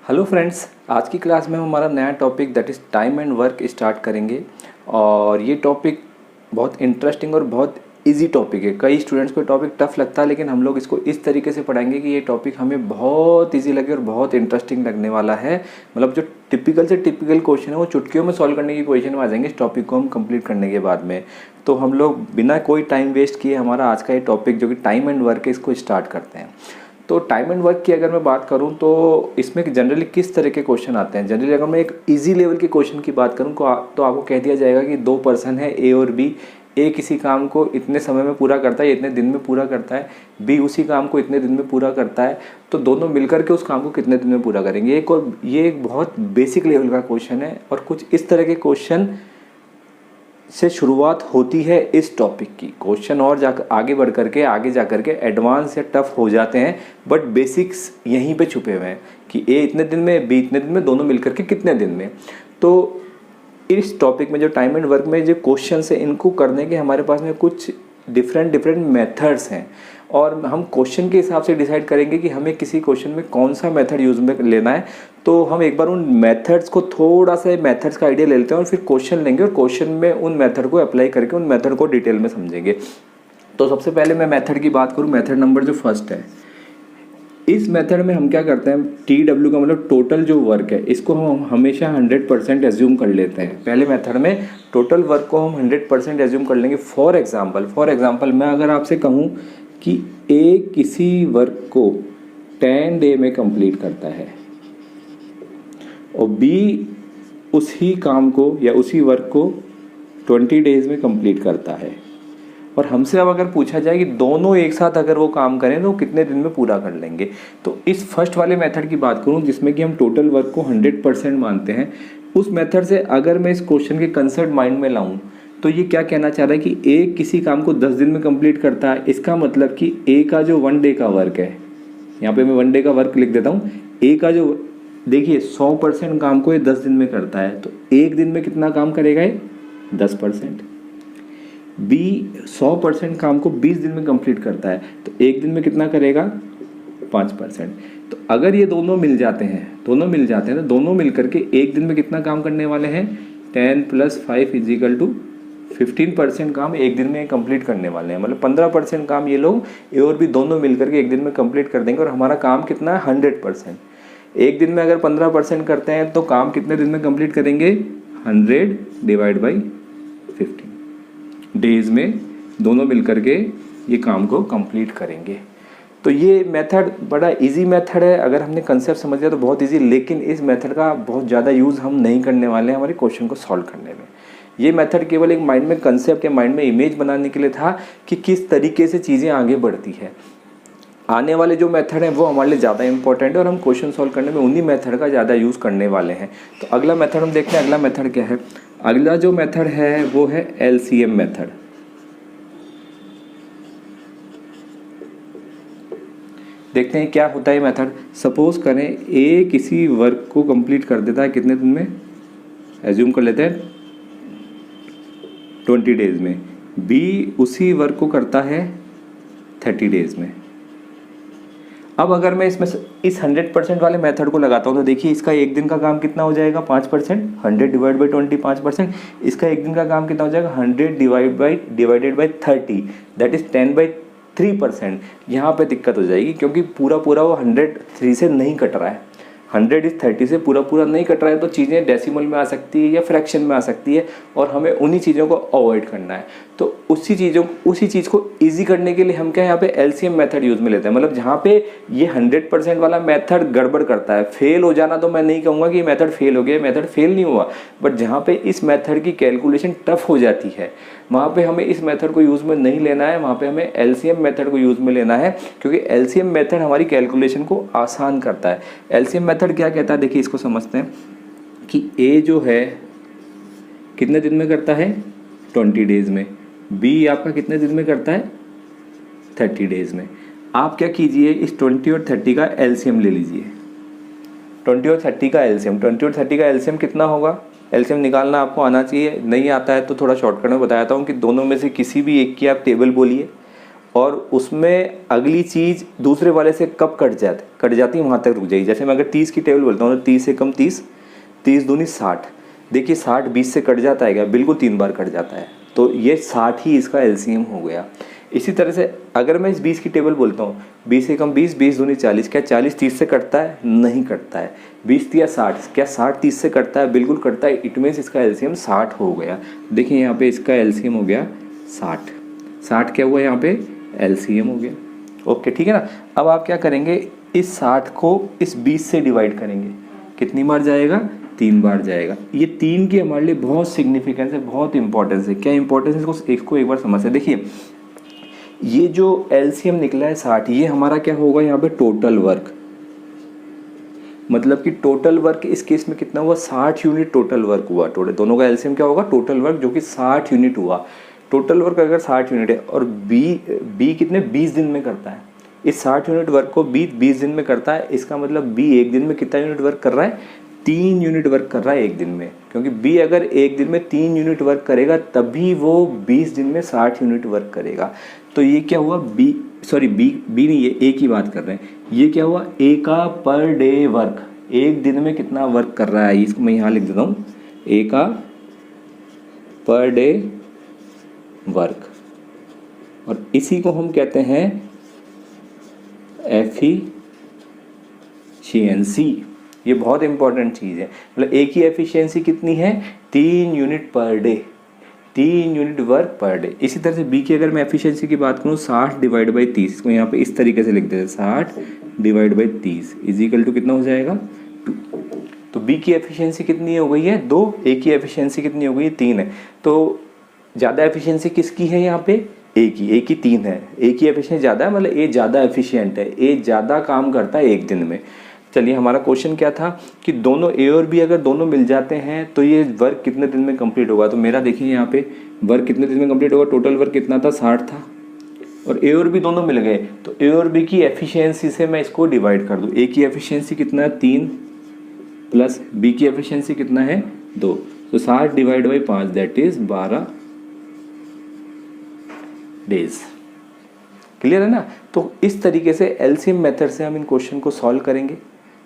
Hello friends, आज की class में हम हमारा नया topic that is time and work start करेंगे। और ये टॉपिक बहुत इंटरेस्टिंग और बहुत इजी टॉपिक है। कई स्टूडेंट्स को टॉपिक टफ लगता है, लेकिन हम लोग इसको इस तरीके से पढ़ाएंगे कि ये टॉपिक हमें बहुत इजी लगे और बहुत इंटरेस्टिंग लगने वाला है। मतलब जो टिपिकल से टिपिकल क्वेश्चन है वो चुटकियों में सॉल्व करने की पोजीशन में आ जाएंगे इस टॉपिक को हम कंप्लीट करने के बाद में। तो हम लोग बिना कोई टाइम वेस्ट किए हमारा आज का ये टॉपिक जो कि टाइम एंड वर्क है इसको स्टार्ट करते हैं। तो टाइम एंड वर्क की अगर मैं बात करूं तो इसमें जनरली किस तरह के क्वेश्चन आते हैं। जनरली अगर मैं एक इजी लेवल के क्वेश्चन की बात करूं तो आपको कह दिया जाएगा कि दो पर्सन है ए और बी। ए किसी काम को इतने समय में पूरा करता है, इतने दिन में पूरा करता है। बी उसी काम को इतने दिन में पूरा करता है। तो दोनों मिलकर के उस काम को कितने दिन में पूरा करेंगे। ये एक बहुत बेसिक लेवल का क्वेश्चन है और कुछ इस तरह के क्वेश्चन से शुरुआत होती है इस टॉपिक की। क्वेश्चन और आगे जा करके एडवांस या टफ हो जाते हैं, बट बेसिक्स यहीं पे छुपे हुए हैं कि ए इतने दिन में, बी इतने दिन में, दोनों मिलकर के कितने दिन में। तो इस टॉपिक में जो टाइम एंड वर्क में जो क्वेश्चन है इनको करने के हमारे पास में कुछ डिफरेंट मेथड्स हैं और हम क्वेश्चन के हिसाब से डिसाइड करेंगे कि हमें किसी क्वेश्चन में कौन सा मेथड यूज़ में लेना है। तो हम एक बार उन मेथड्स को थोड़ा सा मेथड्स का आइडिया ले लेते हैं और फिर क्वेश्चन लेंगे और क्वेश्चन में उन मेथड को अप्लाई करके उन मेथड को डिटेल में समझेंगे। तो सबसे पहले मैं मेथड की बात करूँ, मेथड नंबर जो फर्स्ट है, इस मेथड में हम क्या करते हैं, TW का मतलब टोटल जो वर्क है इसको हम हमेशा 100% एज्यूम कर लेते हैं। पहले मेथड में टोटल वर्क को हम 100% एज्यूम कर लेंगे। फॉर एग्जांपल मैं अगर आपसे कहूँ कि ए किसी वर्क को 10 डे में कंप्लीट करता है और बी उसी काम को या उसी वर्क को 20 डेज में कंप्लीट करता है, और हमसे अब अगर पूछा जाए कि दोनों एक साथ अगर वो काम करें तो कितने दिन में पूरा कर लेंगे। तो इस फर्स्ट वाले मेथड की बात करूं जिसमें कि हम टोटल वर्क को 100% मानते हैं, उस मेथड से अगर मैं इस क्वेश्चन के कंसेप्ट माइंड में लाऊं तो ये क्या कहना चाह रहा है कि ए किसी काम को 10 दिन में कंप्लीट करता है। इसका मतलब कि ए का जो 1 डे का वर्क है, यहाँ पे मैं 1 डे का वर्क लिख देता हूँ। ए का जो देखिए 100% काम को ये 10 दिन में करता है, तो एक दिन में कितना काम करेगा ये 10%। बी 100% काम को 20 दिन में कंप्लीट करता है, तो एक दिन में कितना करेगा 5%। तो अगर ये दोनों मिल जाते हैं तो दोनों मिल करके एक दिन में कितना काम करने वाले हैं, 10 + 5 = 15% काम एक दिन में कंप्लीट करने वाले हैं। मतलब 15% काम ये लोग ए और बी दोनों मिल करके एक दिन में कंप्लीट कर देंगे और हमारा काम कितना है 100%। एक दिन में अगर 15% करते हैं तो काम कितने दिन में कंप्लीट करेंगे, 100 / 15 डेज में दोनों मिलकर के ये काम को कंप्लीट करेंगे। तो ये मेथड बड़ा इजी मेथड है, अगर हमने कंसेप्ट समझ लिया तो बहुत इजी, लेकिन इस मेथड का बहुत ज़्यादा यूज़ हम नहीं करने वाले हैं हमारे क्वेश्चन को सॉल्व करने में। ये मेथड केवल एक माइंड में कंसेप्ट या माइंड में इमेज बनाने के लिए था कि किस तरीके से चीज़ें आगे बढ़ती है। आने वाले जो मेथड हैं वो हमारे लिए ज़्यादा इंपॉर्टेंट है और हम क्वेश्चन सॉल्व करने में उन्हीं मेथड का ज़्यादा यूज़ करने वाले हैं। तो अगला मेथड हम देखते हैं। अगला मेथड क्या है, अगला जो मेथड है वो है LCM मेथड। देखते हैं क्या होता है मेथड। सपोज करें ए किसी वर्क को कंप्लीट कर देता है कितने दिन में, एज्यूम कर लेते हैं 20 डेज में। बी उसी वर्क को करता है 30 डेज में। अब अगर मैं इसमें इस 100% वाले मेथड को लगाता हूँ तो देखिए इसका एक दिन का काम कितना हो जाएगा 5%, 100 / 20 5%। इसका एक दिन का काम कितना हो जाएगा 100 डिवाइडेड बाई 30, दैट इज 10/3%। यहाँ पे दिक्कत हो जाएगी क्योंकि पूरा वो 103 से नहीं कट रहा है, 100 इस 30 से पूरा नहीं कट रहा है। तो चीज़ें डेसिमल में आ सकती है या फ्रैक्शन में आ सकती है और हमें उन्हीं चीज़ों को अवॉइड करना है। तो उसी चीज़ को इजी करने के लिए हम क्या यहाँ पे LCM मेथड यूज़ में लेते हैं। मतलब जहाँ पे ये 100% वाला मेथड गड़बड़ करता है, फेल हो जाना, तो मैं नहीं कहूँगा कि मेथड फेल हो गया, मेथड फेल नहीं हुआ, बट जहाँ पे इस मेथड की कैलकुलेशन टफ हो जाती है वहाँ पे हमें इस मेथड को यूज़ में नहीं लेना है, वहाँ पे हमें LCM मेथड को यूज़ में लेना है, क्योंकि LCM मेथड हमारी कैलकुलेशन को आसान करता है। LCM मेथड क्या कहता है, देखिए इसको समझते हैं कि A जो है कितने दिन में करता है 20 डेज में, B आपका कितने दिन में करता है 30 डेज में। आप क्या कीजिए, इस 20 और 30 का LCM ले लीजिए। 20 और 30 का LCM कितना होगा, LCM निकालना आपको आना चाहिए। नहीं आता है तो थोड़ा शॉर्टकट में बताता हूँ कि दोनों में से किसी भी एक की आप टेबल बोलिए और उसमें अगली चीज़ दूसरे वाले से कब कट जाती वहाँ तक रुक जाएगी। जैसे मैं अगर 30 की टेबल बोलता हूँ तो 30 से कम 30, 30 दूनी 60। देखिए 60 20 से कट जाता है क्या? बिल्कुल 3 बार कट जाता है, तो ये 60 ही इसका एलसीएम हो गया। इसी तरह से अगर मैं इस 20 की टेबल बोलता हूँ, 20 से कम 20, 20 दूनी 40, क्या 40 30 से कटता है? नहीं कटता है। 20 या 60, क्या 60 30 से कटता है? बिल्कुल कटता है। इट मीन्स इसका एलसीएम 60 हो गया। देखिए यहाँ पे इसका एलसीएम हो गया 60। 60 क्या हुआ यहाँ पे? एलसीएम हो गया। ओके ठीक है ना। अब आप क्या करेंगे, इस 60 को इस 20 से डिवाइड करेंगे। कितनी बार जाएगा? 3 बार जाएगा। ये 3 की हमारे लिए बहुत सिग्निफिकेंस है, बहुत इंपॉर्टेंस है। क्या इंपॉर्टेंस है इसको एक बार समझते। देखिए ये जो एलसीएम निकला है 60, ये हमारा क्या होगा यहाँ पे? Total work. मतलब कि टोटल वर्क इस केस में कितना हुआ? 60 यूनिट टोटल वर्क हुआ। टोटल दोनों का एलसीएम क्या होगा? टोटल वर्क, जो कि 60 यूनिट हुआ। टोटल वर्क अगर 60 यूनिट है और बी कितने? 20 दिन में करता है। इस 60 यूनिट वर्क को बी 20 दिन में करता है। इसका मतलब बी एक दिन में कितना यूनिट वर्क कर रहा है? 3 यूनिट वर्क कर रहा है एक दिन में। क्योंकि बी अगर एक दिन में 3 यूनिट वर्क करेगा तभी वो 20 दिन में 60 यूनिट वर्क करेगा। तो ये क्या हुआ? बी नहीं, ये ए की बात कर रहे हैं। ये क्या हुआ? ए का पर डे वर्क, एक दिन में कितना वर्क कर रहा है, इसको मैं यहाँ लिख देता हूँ। ए का पर डे वर्क, और इसी को हम कहते हैं एफिशिएंसी। ये बहुत इंपॉर्टेंट चीज़ है। मतलब ए की एफिशिएंसी कितनी है? 3 unit per day, 3 unit work per day. इसी तरह से बी की अगर मैं एफिशिएंसी की बात करूँ, 60 डिवाइड बाई 30, इसको यहाँ पे इस तरीके से लिख देते हैं, 60 divide by 30 is equal to कितना हो जाएगा? 2। तो बी की एफिशिएंसी कितनी हो गई है? 2। ए की एफिशिएंसी कितनी हो गई है? 3 है। तो ज़्यादा एफिशिएंसी किसकी है यहाँ पे? ए की 3 है। ए की एफिशिएंसी ज़्यादा है, मतलब ए ज़्यादा एफिशिएंट है, ए ज़्यादा काम करता है एक दिन में। चलिए हमारा क्वेश्चन क्या था कि दोनों ए और बी अगर दोनों मिल जाते हैं तो ये वर्क कितने दिन में कंप्लीट होगा। तो मेरा देखिए यहाँ पे वर्क कितने दिन में कंप्लीट होगा? टोटल वर्क कितना था? 60 था, और ए और बी दोनों मिल गए तो ए और बी की एफिशिएंसी से मैं इसको डिवाइड कर दूँ। ए की एफिशिएंसी कितना है? 3 प्लस बी की एफिशिएंसी कितना है? 2। तो 60 divide by 5 that is 12 days. Clear है ना। तो इस तरीके से एलसीएम मेथड से हम इन क्वेश्चन को सॉल्व करेंगे,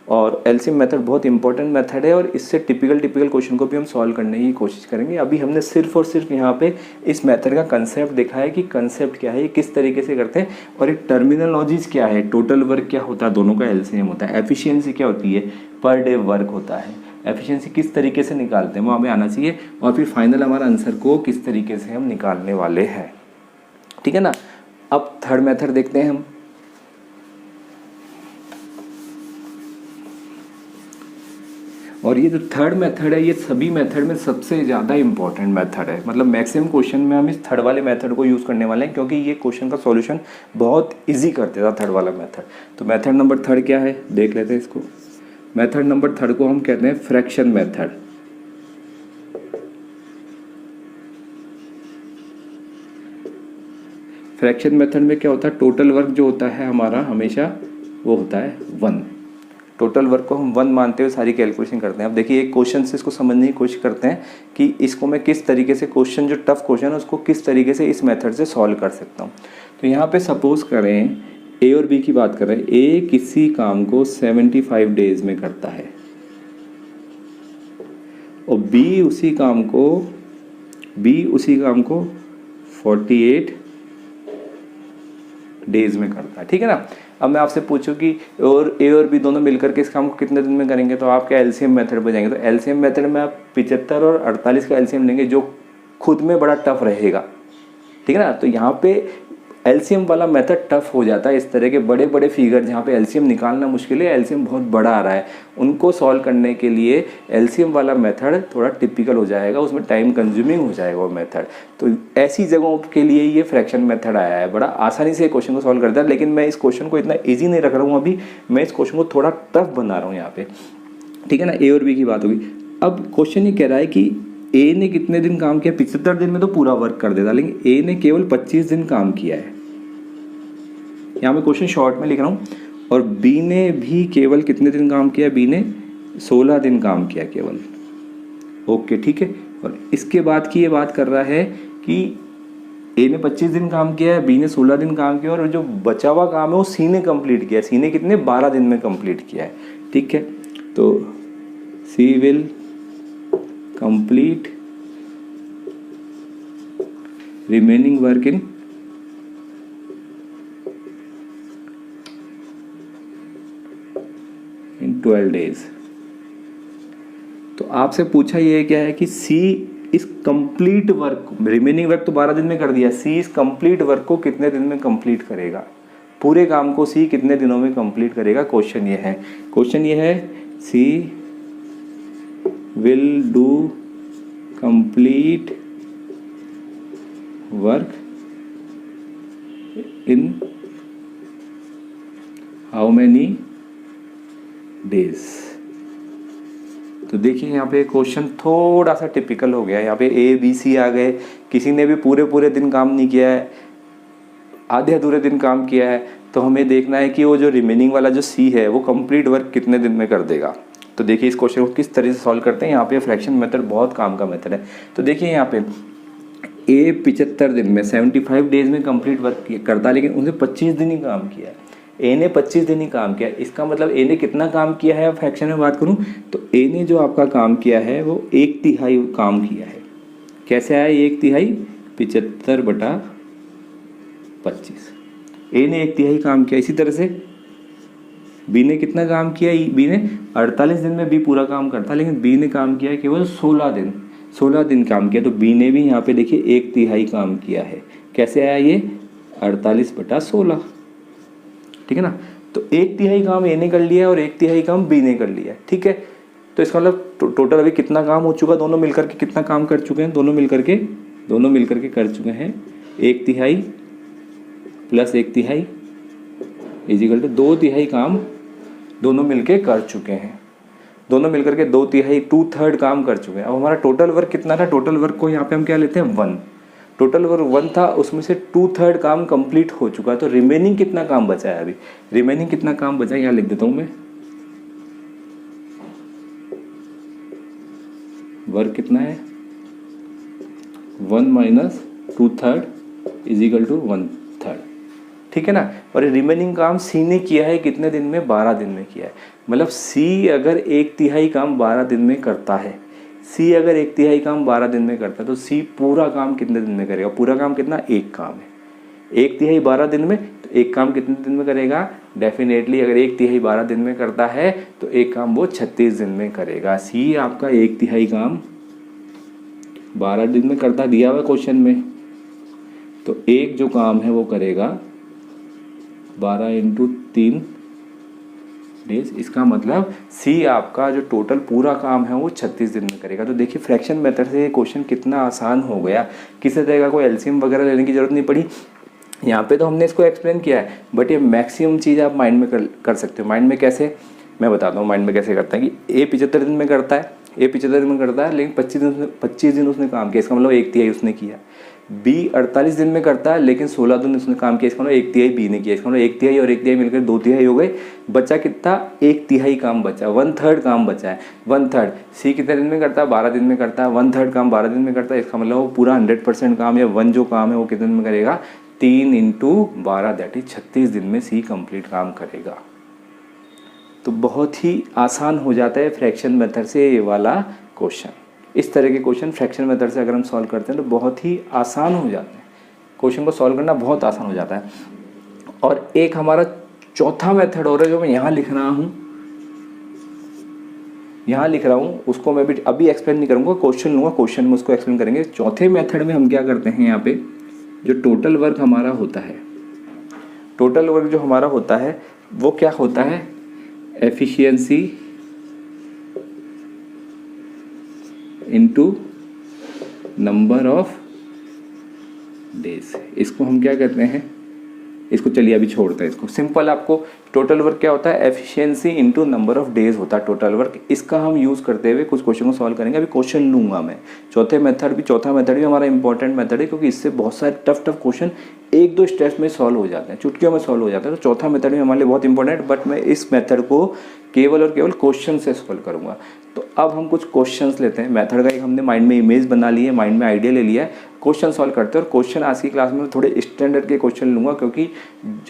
और एलसीएम मेथड बहुत इंपॉर्टेंट मेथड है, और इससे टिपिकल क्वेश्चन को भी हम सॉल्व करने की कोशिश करेंगे। अभी हमने सिर्फ और सिर्फ यहाँ पे इस मेथड का कंसेप्ट देखा है कि कंसेप्ट क्या है, ये किस तरीके से करते हैं, और एक टर्मिनोलॉजीज क्या है, टोटल वर्क क्या होता है, दोनों का एलसीएम होता है, एफिशिएंसी क्या होती है, पर डे वर्क होता है, एफिशिएंसी किस तरीके से निकालते हैं वो हमें आना चाहिए, और फिर फाइनल हमारा आंसर को किस तरीके से हम निकालने वाले हैं। ठीक है ना। अब थर्ड मेथड देखते हैं हम। और ये जो थर्ड मेथड है, ये सभी मेथड में सबसे ज़्यादा इंपॉर्टेंट मेथड है। मतलब मैक्सिमम क्वेश्चन में हम इस थर्ड वाले मेथड को यूज़ करने वाले हैं, क्योंकि ये क्वेश्चन का सॉल्यूशन बहुत इजी कर देता थर्ड वाला मेथड। तो मेथड नंबर थर्ड क्या है, देख लेते हैं इसको। मेथड नंबर थर्ड को हम कहते हैं फ्रैक्शन मेथड। फ्रैक्शन मेथड में क्या होता है, टोटल वर्क जो होता है हमारा हमेशा वो होता है 1। टोटल वर्क को हम 1 मानते हुए सारी कैलकुलेशन करते हैं। अब देखिए एक क्वेश्चन से इसको समझने की कोशिश करते हैं कि इसको मैं किस तरीके से, क्वेश्चन जो टफ क्वेश्चन है उसको किस तरीके से इस मेथड से सॉल्व कर सकता हूँ। तो यहाँ पे सपोज करें ए और बी की बात कर रहे हैं। ए किसी काम को 75 डेज में करता है और बी उसी काम को 48 डेज में करता है। ठीक है ना। अब मैं आपसे पूछूं कि और ए और बी दोनों मिलकर के इस काम को कितने दिन में करेंगे, तो आप क्या एलसीएम मेथड पे जाएंगे। तो एलसीएम मेथड में आप 75 और 48 का एलसीएम लेंगे, जो खुद में बड़ा टफ रहेगा। ठीक है ना। तो यहाँ पे एलसीएम वाला मेथड टफ हो जाता है। इस तरह के बड़े बड़े फिगर जहाँ पे एलसीएम निकालना मुश्किल है, एलसीएम बहुत बड़ा आ रहा है, उनको सॉल्व करने के लिए एलसीएम वाला मेथड थोड़ा टिपिकल हो जाएगा, उसमें टाइम कंज्यूमिंग हो जाएगा वो मेथड। तो ऐसी जगहों के लिए ये फ्रैक्शन मेथड आया है, बड़ा आसानी से क्वेश्चन को सॉल्व करता है। लेकिन मैं इस क्वेश्चन को इतना ईजी नहीं रख रहा हूँ, अभी मैं इस क्वेश्चन को थोड़ा टफ बना रहा हूँ यहाँ पे। ठीक है ना। ए और बी की बात होगी। अब क्वेश्चन ये कह रहा है कि ए ने कितने दिन काम किया, 75 दिन में तो पूरा वर्क कर देता, लेकिन ए ने केवल 25 दिन काम किया है। यहाँ मैं क्वेश्चन शॉर्ट में लिख रहा हूँ। और बी ने भी केवल कितने दिन काम किया, बी ने 16 दिन काम किया केवल। ओके ठीक है। और इसके बाद की ये बात कर रहा है कि ए ने 25 दिन काम किया है, बी ने 16 दिन काम किया और जो बचा हुआ काम है वो सी ने कंप्लीट किया है। सी ने कितने 12 दिन में कंप्लीट किया है। ठीक है, तो C will complete remaining work in 12 days. तो आपसे पूछा ये क्या है कि सी इस कंप्लीट वर्क, रिमेनिंग वर्क तो 12 दिन में कर दिया, सी इस कंप्लीट वर्क को कितने दिन में कंप्लीट करेगा, पूरे काम को सी कितने दिनों में कंप्लीट करेगा। क्वेश्चन ये है, क्वेश्चन ये है C will do complete work in how many days. तो देखिए यहाँ पे क्वेश्चन थोड़ा सा टिपिकल हो गया। यहाँ पे ए बी सी आ गए, किसी ने भी पूरे दिन काम नहीं किया है, आधे अधूरे दिन काम किया है। तो हमें देखना है कि वो जो रिमेनिंग वाला जो सी है वो कंप्लीट वर्क कितने दिन में कर देगा। तो देखिए इस क्वेश्चन को किस तरह से सॉल्व करते हैं। यहाँ पे फ्रैक्शन मेथड बहुत काम का मेथड है। तो देखिए यहाँ पे ए 75 दिन में 75 डेज में कंप्लीट वर्क करता है, लेकिन उसने 25 दिन ही काम किया है। ए ने 25 दिन ही काम किया, इसका मतलब ए ने कितना काम किया है। फ्रैक्शन में बात करूं तो ए ने जो आपका काम किया है वो 1/3 काम किया है। कैसे आया 1/3? 75/25। ए ने 1/3 काम किया। इसी तरह से बी ने कितना काम किया, बी ने 48 दिन में बी पूरा काम करता, लेकिन बी ने काम किया केवल 16 दिन काम किया। तो बी ने भी यहाँ पे देखिए 1/3 काम किया है। कैसे आया ये 48/16। ठीक है ना। तो 1/3 काम ए ने कर लिया और 1/3 काम बी ने कर लिया। ठीक है, तो इसका मतलब टोटल अभी कितना काम हो चुका, दोनों मिलकर के कितना काम कर चुके हैं, दोनों मिलकर के कर चुके हैं 1/3 प्लस 1/3 इजिकल टू 2/3 काम दोनों मिलके कर चुके हैं। दोनों मिलकर के 2/3 काम कर चुके हैं। अब हमारा टोटल वर्क कितना था, टोटल वर्क को यहाँ पे हम क्या लेते हैं 1। टोटल वर्क 1 था, उसमें से 2/3 काम कंप्लीट हो चुका है। तो रिमेनिंग कितना काम बचा है, अभी रिमेनिंग कितना काम बचा है यहाँ लिख देता हूँ मैं। वर्क कितना है 1 - 2/3 इजिकल टू 1/3। ठीक है ना। और रिमेनिंग काम सी ने किया है कितने दिन में, 12 दिन में किया है। मतलब सी अगर 1/3 काम 12 दिन में करता है, सी अगर 1/3 काम 12 दिन में करता है तो सी पूरा काम कितने दिन में करेगा। पूरा काम कितना, एक काम है। 1/3 12 दिन में, तो एक काम कितने दिन में करेगा। डेफिनेटली अगर 1/3 12 दिन में करता है तो एक काम वो 36 दिन में करेगा। सी आपका 1/3 काम 12 दिन में करता दिया हुआ क्वेश्चन में, तो एक जो काम है वो करेगा 12 × 3 डेज। इसका मतलब सी आपका जो टोटल पूरा काम है वो 36 दिन में करेगा। तो देखिए फ्रैक्शन मेथड से ये क्वेश्चन कितना आसान हो गया, किसी तरह का कोई एलसीएम वगैरह लेने की जरूरत नहीं पड़ी। यहाँ पे तो हमने इसको एक्सप्लेन किया है, बट ये मैक्सिमम चीज़ आप माइंड में कर सकते हो। माइंड में कैसे, मैं बताता हूँ माइंड में कैसे करता है कि ए 75 दिन में करता है, लेकिन 25 दिन उसने काम किया, इसका मतलब 1/3 उसने किया। बी 48 दिन में करता है, लेकिन 16 दिन उसने काम किया, इसका मतलब 1/3 बी ने किया। इसका मतलब 1/3 और 1/3 मिलकर 2/3 हो गए। बचा कितना, 1/3 काम बचा, 1/3 काम बचा है। 1/3 सी कितने दिन में करता है, 12 दिन में करता है। 1/3 काम 12 दिन में करता है, इसका मतलब वो पूरा 100% काम या 1 जो काम है वो कितने दिन में करेगा, 3 × 12 दैट इज 36 दिन में सी कंप्लीट काम करेगा। तो बहुत ही आसान हो जाता है फ्रैक्शन मेथड से ये वाला क्वेश्चन। इस तरह के क्वेश्चन फ्रैक्शन मेथड से अगर हम सॉल्व करते हैं तो बहुत ही आसान हो जाते हैं। क्वेश्चन को सॉल्व करना बहुत आसान हो जाता है। और एक हमारा चौथा मेथड और है जो मैं यहाँ लिख रहा हूँ, उसको मैं भी अभी एक्सप्लेन नहीं करूँगा, क्वेश्चन लूँगा, क्वेश्चन में उसको एक्सप्लेन करेंगे। चौथे मेथड में हम क्या करते हैं, यहाँ पे जो टोटल वर्क हमारा होता है, टोटल वर्क जो हमारा होता है वो क्या होता है, efficiency into number of days. इसको हम क्या कहते हैं, इसको चलिए अभी छोड़ते हैं इसको। सिंपल आपको टोटल वर्क क्या होता है, efficiency into number of days होता है टोटल वर्क। इसका हम यूज़ करते हुए कुछ क्वेश्चन को सॉल्व करेंगे। अभी क्वेश्चन लूँगा मैं। चौथा मेथड भी हमारा इंपॉर्टेंट मेथड है, क्योंकि इससे बहुत सारे टफ क्वेश्चन 1-2 स्टेप्स में सॉल्व हो जाते हैं, चुटकियों में सॉल्व हो जाता है। तो चौथा मेथड भी हमारे लिए बहुत इंपॉर्टेंट, बट मैं इस मेथड को केवल और केवल क्वेश्चन से सॉल्व करूँगा। तो अब हम कुछ क्वेश्चंस लेते हैं। मेथड का एक हमने माइंड में इमेज बना ली है, माइंड में आइडिया ले लिया है। क्वेश्चन सॉल्व करते हैं। और क्वेश्चन आज की क्लास में थोड़े स्टैंडर्ड के क्वेश्चन लूँगा, क्योंकि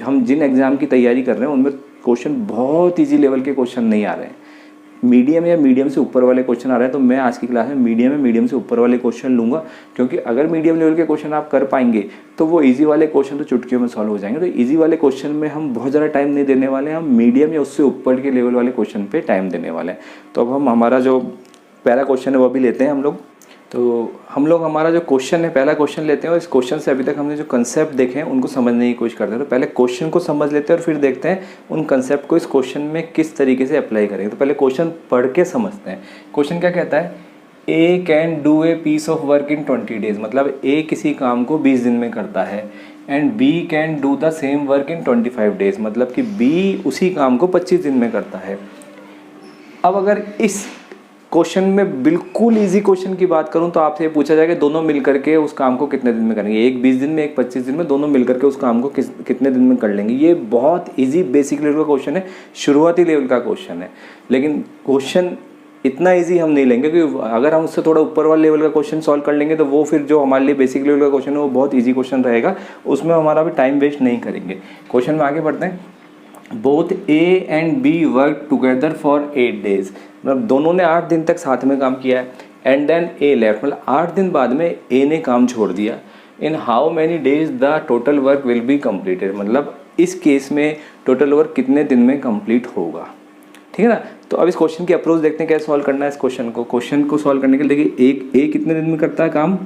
हम जिन एग्ज़ाम की तैयारी कर रहे हैं उनमें क्वेश्चन बहुत ईजी लेवल के क्वेश्चन नहीं आ रहे हैं, मीडियम या मीडियम से ऊपर वाले क्वेश्चन आ रहे हैं। तो मैं आज की क्लास में मीडियम या मीडियम से ऊपर वाले क्वेश्चन लूँगा, क्योंकि अगर मीडियम लेवल के क्वेश्चन आप कर पाएंगे तो वो इजी वाले क्वेश्चन तो चुटकियों में सॉल्व हो जाएंगे। तो इजी वाले क्वेश्चन में हम बहुत ज़्यादा टाइम नहीं देने वाले हैं, हम मीडियम या उससे ऊपर के लेवल वाले क्वेश्चन पे टाइम देने वाले हैं। तो अब हम हमारा जो पहला क्वेश्चन है वो भी लेते हैं हम लोग। तो हम लोग हमारा जो क्वेश्चन है, पहला क्वेश्चन लेते हैं, और इस क्वेश्चन से अभी तक हमने जो कंसेप्ट देखे हैं उनको समझने की कोशिश करते हैं। तो पहले क्वेश्चन को समझ लेते हैं और फिर देखते हैं उन कंसेप्ट को इस क्वेश्चन में किस तरीके से अप्लाई करेंगे। तो पहले क्वेश्चन पढ़ के समझते हैं। क्वेश्चन क्या कहता है, A can do a piece of work in 20 days, मतलब ए किसी काम को 20 दिन में करता है, and B can do the same work in 25 days, मतलब कि बी उसी काम को 25 दिन में करता है। अब अगर इस क्वेश्चन में बिल्कुल इजी क्वेश्चन की बात करूं तो आपसे ये पूछा जाएगा दोनों मिलकर के उस काम को कितने दिन में करेंगे, एक 20 दिन में एक 25 दिन में, दोनों मिलकर के उस काम को कितने दिन में कर लेंगे। ये बहुत इजी बेसिक लेवल का क्वेश्चन है, शुरुआती लेवल का क्वेश्चन है। लेकिन क्वेश्चन इतना इजी हम नहीं लेंगे, क्योंकि अगर हम उससे थोड़ा ऊपर वाले लेवल का क्वेश्चन सॉल्व कर लेंगे तो वो फिर जो हमारे लिए बेसिक लेवल का क्वेश्चन है वो बहुत ईजी क्वेश्चन रहेगा, उसमें हमारा भी टाइम वेस्ट नहीं करेंगे। क्वेश्चन में आगे बढ़ते हैं। Both A and B work together for 8 days, मतलब दोनों ने 8 दिन तक साथ में काम किया है। एंड देन ए लेफ्ट, मतलब 8 दिन बाद में ए ने काम छोड़ दिया। इन how many days the total work will be completed, मतलब इस केस में टोटल वर्क कितने दिन में कंप्लीट होगा। ठीक है ना। तो अब इस क्वेश्चन की अप्रोच देखते हैं कैसे सॉल्व करना है इस क्वेश्चन को। क्वेश्चन को सॉल्व करने के लिए देखिए, ए कितने दिन में करता है काम,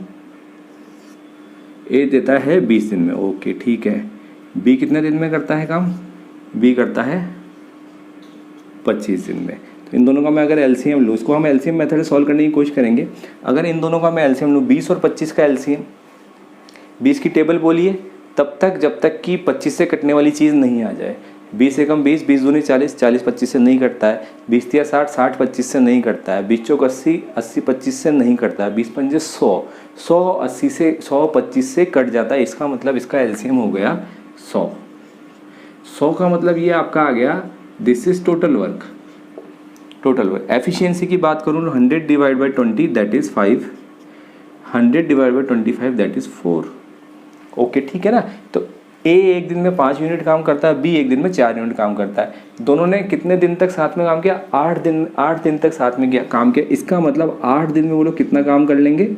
ए देता है 20 दिन में, ओके ठीक है। बी कितने दिन में करता है काम, बी करता है 25 दिन में। तो इन दोनों का मैं अगर एलसीएम लूँ, इसको हम एलसीएम मेथड से सॉल्व करने की कोशिश करेंगे। अगर इन दोनों का मैं एलसीएम लूँ, 20 और 25 का एलसीएम, 20 की टेबल बोलिए तब तक जब तक कि 25 से कटने वाली चीज़ नहीं आ जाए। 20 से कम 20, 20 दूनी 40, 40 25 से नहीं कटता है। 20 या 60, 60 25 से नहीं कटता है। 20 चौक 80, 80 25 से नहीं कटता है। 20 पंजे 100, 100 80 से 100 25 से कट जाता है। इसका मतलब इसका एलसीएम हो गया 100। 100 का मतलब ये आपका आ गया, this is total work. Total work efficiency की बात करूँ तो 100 divide by 20 that is 5, 100 divide by 25 that is 4। Okay ठीक है ना। तो ए एक दिन में 5 यूनिट काम करता है, बी एक दिन में 4 यूनिट काम करता है। दोनों ने कितने दिन तक साथ में काम किया, 8 दिन तक साथ में काम किया। इसका मतलब 8 दिन में वो लोग कितना काम कर लेंगे,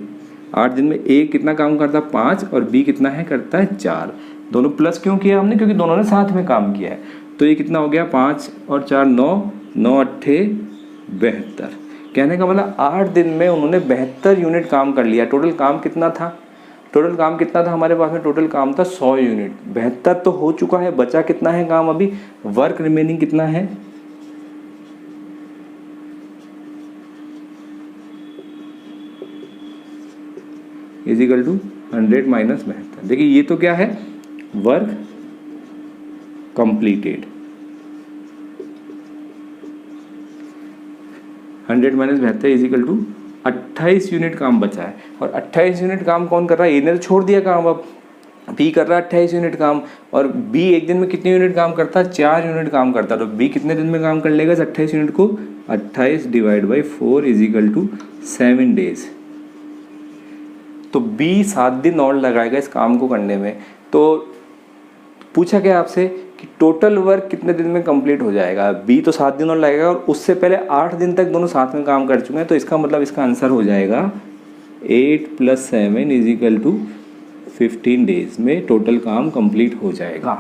8 दिन में ए कितना काम करता है 5, और बी कितना है करता है 4। दोनों प्लस क्यों किया हमने, क्योंकि दोनों ने साथ में काम किया है। तो ये कितना हो गया, 5 और 4 9, 9 8 72। कहने का मतलब 8 दिन में उन्होंने 72 यूनिट काम कर लिया। टोटल काम कितना था, टोटल काम कितना था हमारे पास में, टोटल काम था 100 यूनिट। 72 तो हो चुका है, बचा कितना है काम अभी, वर्क रिमेनिंग कितना है, इज इक्वल टू 100 माइनस 72। देखिए ये तो क्या है, work completed. 100 minus 72 is equal to 28 unit काम बचा है। और 28 यूनिट काम कौन कर रहा है, ए ने तो छोड़ दिया काम, अब बी कर रहा है 28 यूनिट काम। और बी एक दिन में कितने यूनिट काम करता है, 4 यूनिट काम करता है। तो बी कितने दिन में काम कर लेगा इस 28 यूनिट को, 28 divide by 4 is equal to 7 days. तो बी 7 दिन और लगाएगा इस काम को करने में। तो पूछा क्या आपसे कि टोटल वर्क कितने दिन में कंप्लीट हो जाएगा, बी तो 7 दिन और लगेगा, और उससे पहले 8 दिन तक दोनों साथ में काम कर चुके हैं। तो इसका मतलब इसका आंसर हो जाएगा 8 + 7 इज इक्वल टू 15 डेज में टोटल काम कंप्लीट हो जाएगा।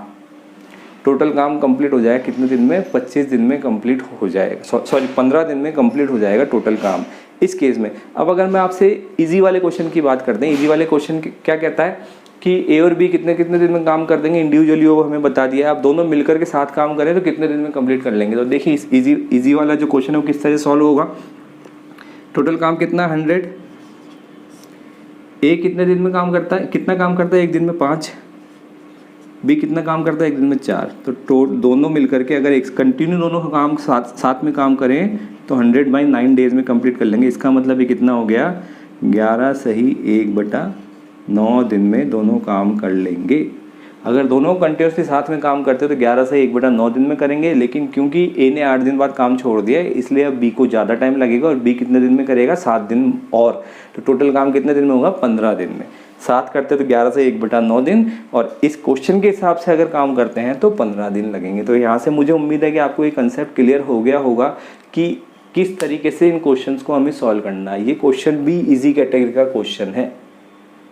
टोटल काम कंप्लीट हो जाएगा कितने दिन में, 25 दिन में कंप्लीट हो जाएगा, सॉरी 15 दिन में कंप्लीट हो जाएगा टोटल काम इस केस में। अब अगर मैं आपसे इजी वाले क्वेश्चन की बात करते हैं, इजी वाले क्वेश्चन क्या कहता है कि ए और बी कितने कितने दिन में काम कर देंगे, इंडिविजुअली वो हमें बता दिया है। आप दोनों मिलकर के साथ काम करें तो कितने दिन में कंप्लीट कर लेंगे। तो देखिए इस इजी वाला जो क्वेश्चन है वो किस तरह से सॉल्व होगा। टोटल काम कितना 100, ए कितने दिन में काम करता है, कितना काम करता है एक दिन में 5, बी कितना काम करता है एक दिन में 4। तो दोनों मिलकर के अगर एक कंटिन्यू दोनों काम साथ में काम करें तो 100/9 डेज में कंप्लीट कर लेंगे। इसका मतलब ये कितना हो गया, 11 सही 1/9 दिन में दोनों काम कर लेंगे। अगर दोनों कंटिन्यूसली साथ में काम करते तो 11 से 1/9 दिन में करेंगे, लेकिन क्योंकि ए ने 8 दिन बाद काम छोड़ दिया इसलिए अब बी को ज़्यादा टाइम लगेगा, और बी कितने दिन में करेगा 7 दिन और। तो टोटल काम कितने दिन में होगा, 15 दिन में। 7 करते तो 11 से 1/9 दिन, और इस क्वेश्चन के हिसाब से अगर काम करते हैं तो 15 दिन लगेंगे। तो यहाँ से मुझे उम्मीद है कि आपको ये कंसेप्ट क्लियर हो गया होगा कि किस तरीके से इन क्वेश्चंस को हमें सॉल्व करना है। ये क्वेश्चन भी इजी कैटेगरी का क्वेश्चन है,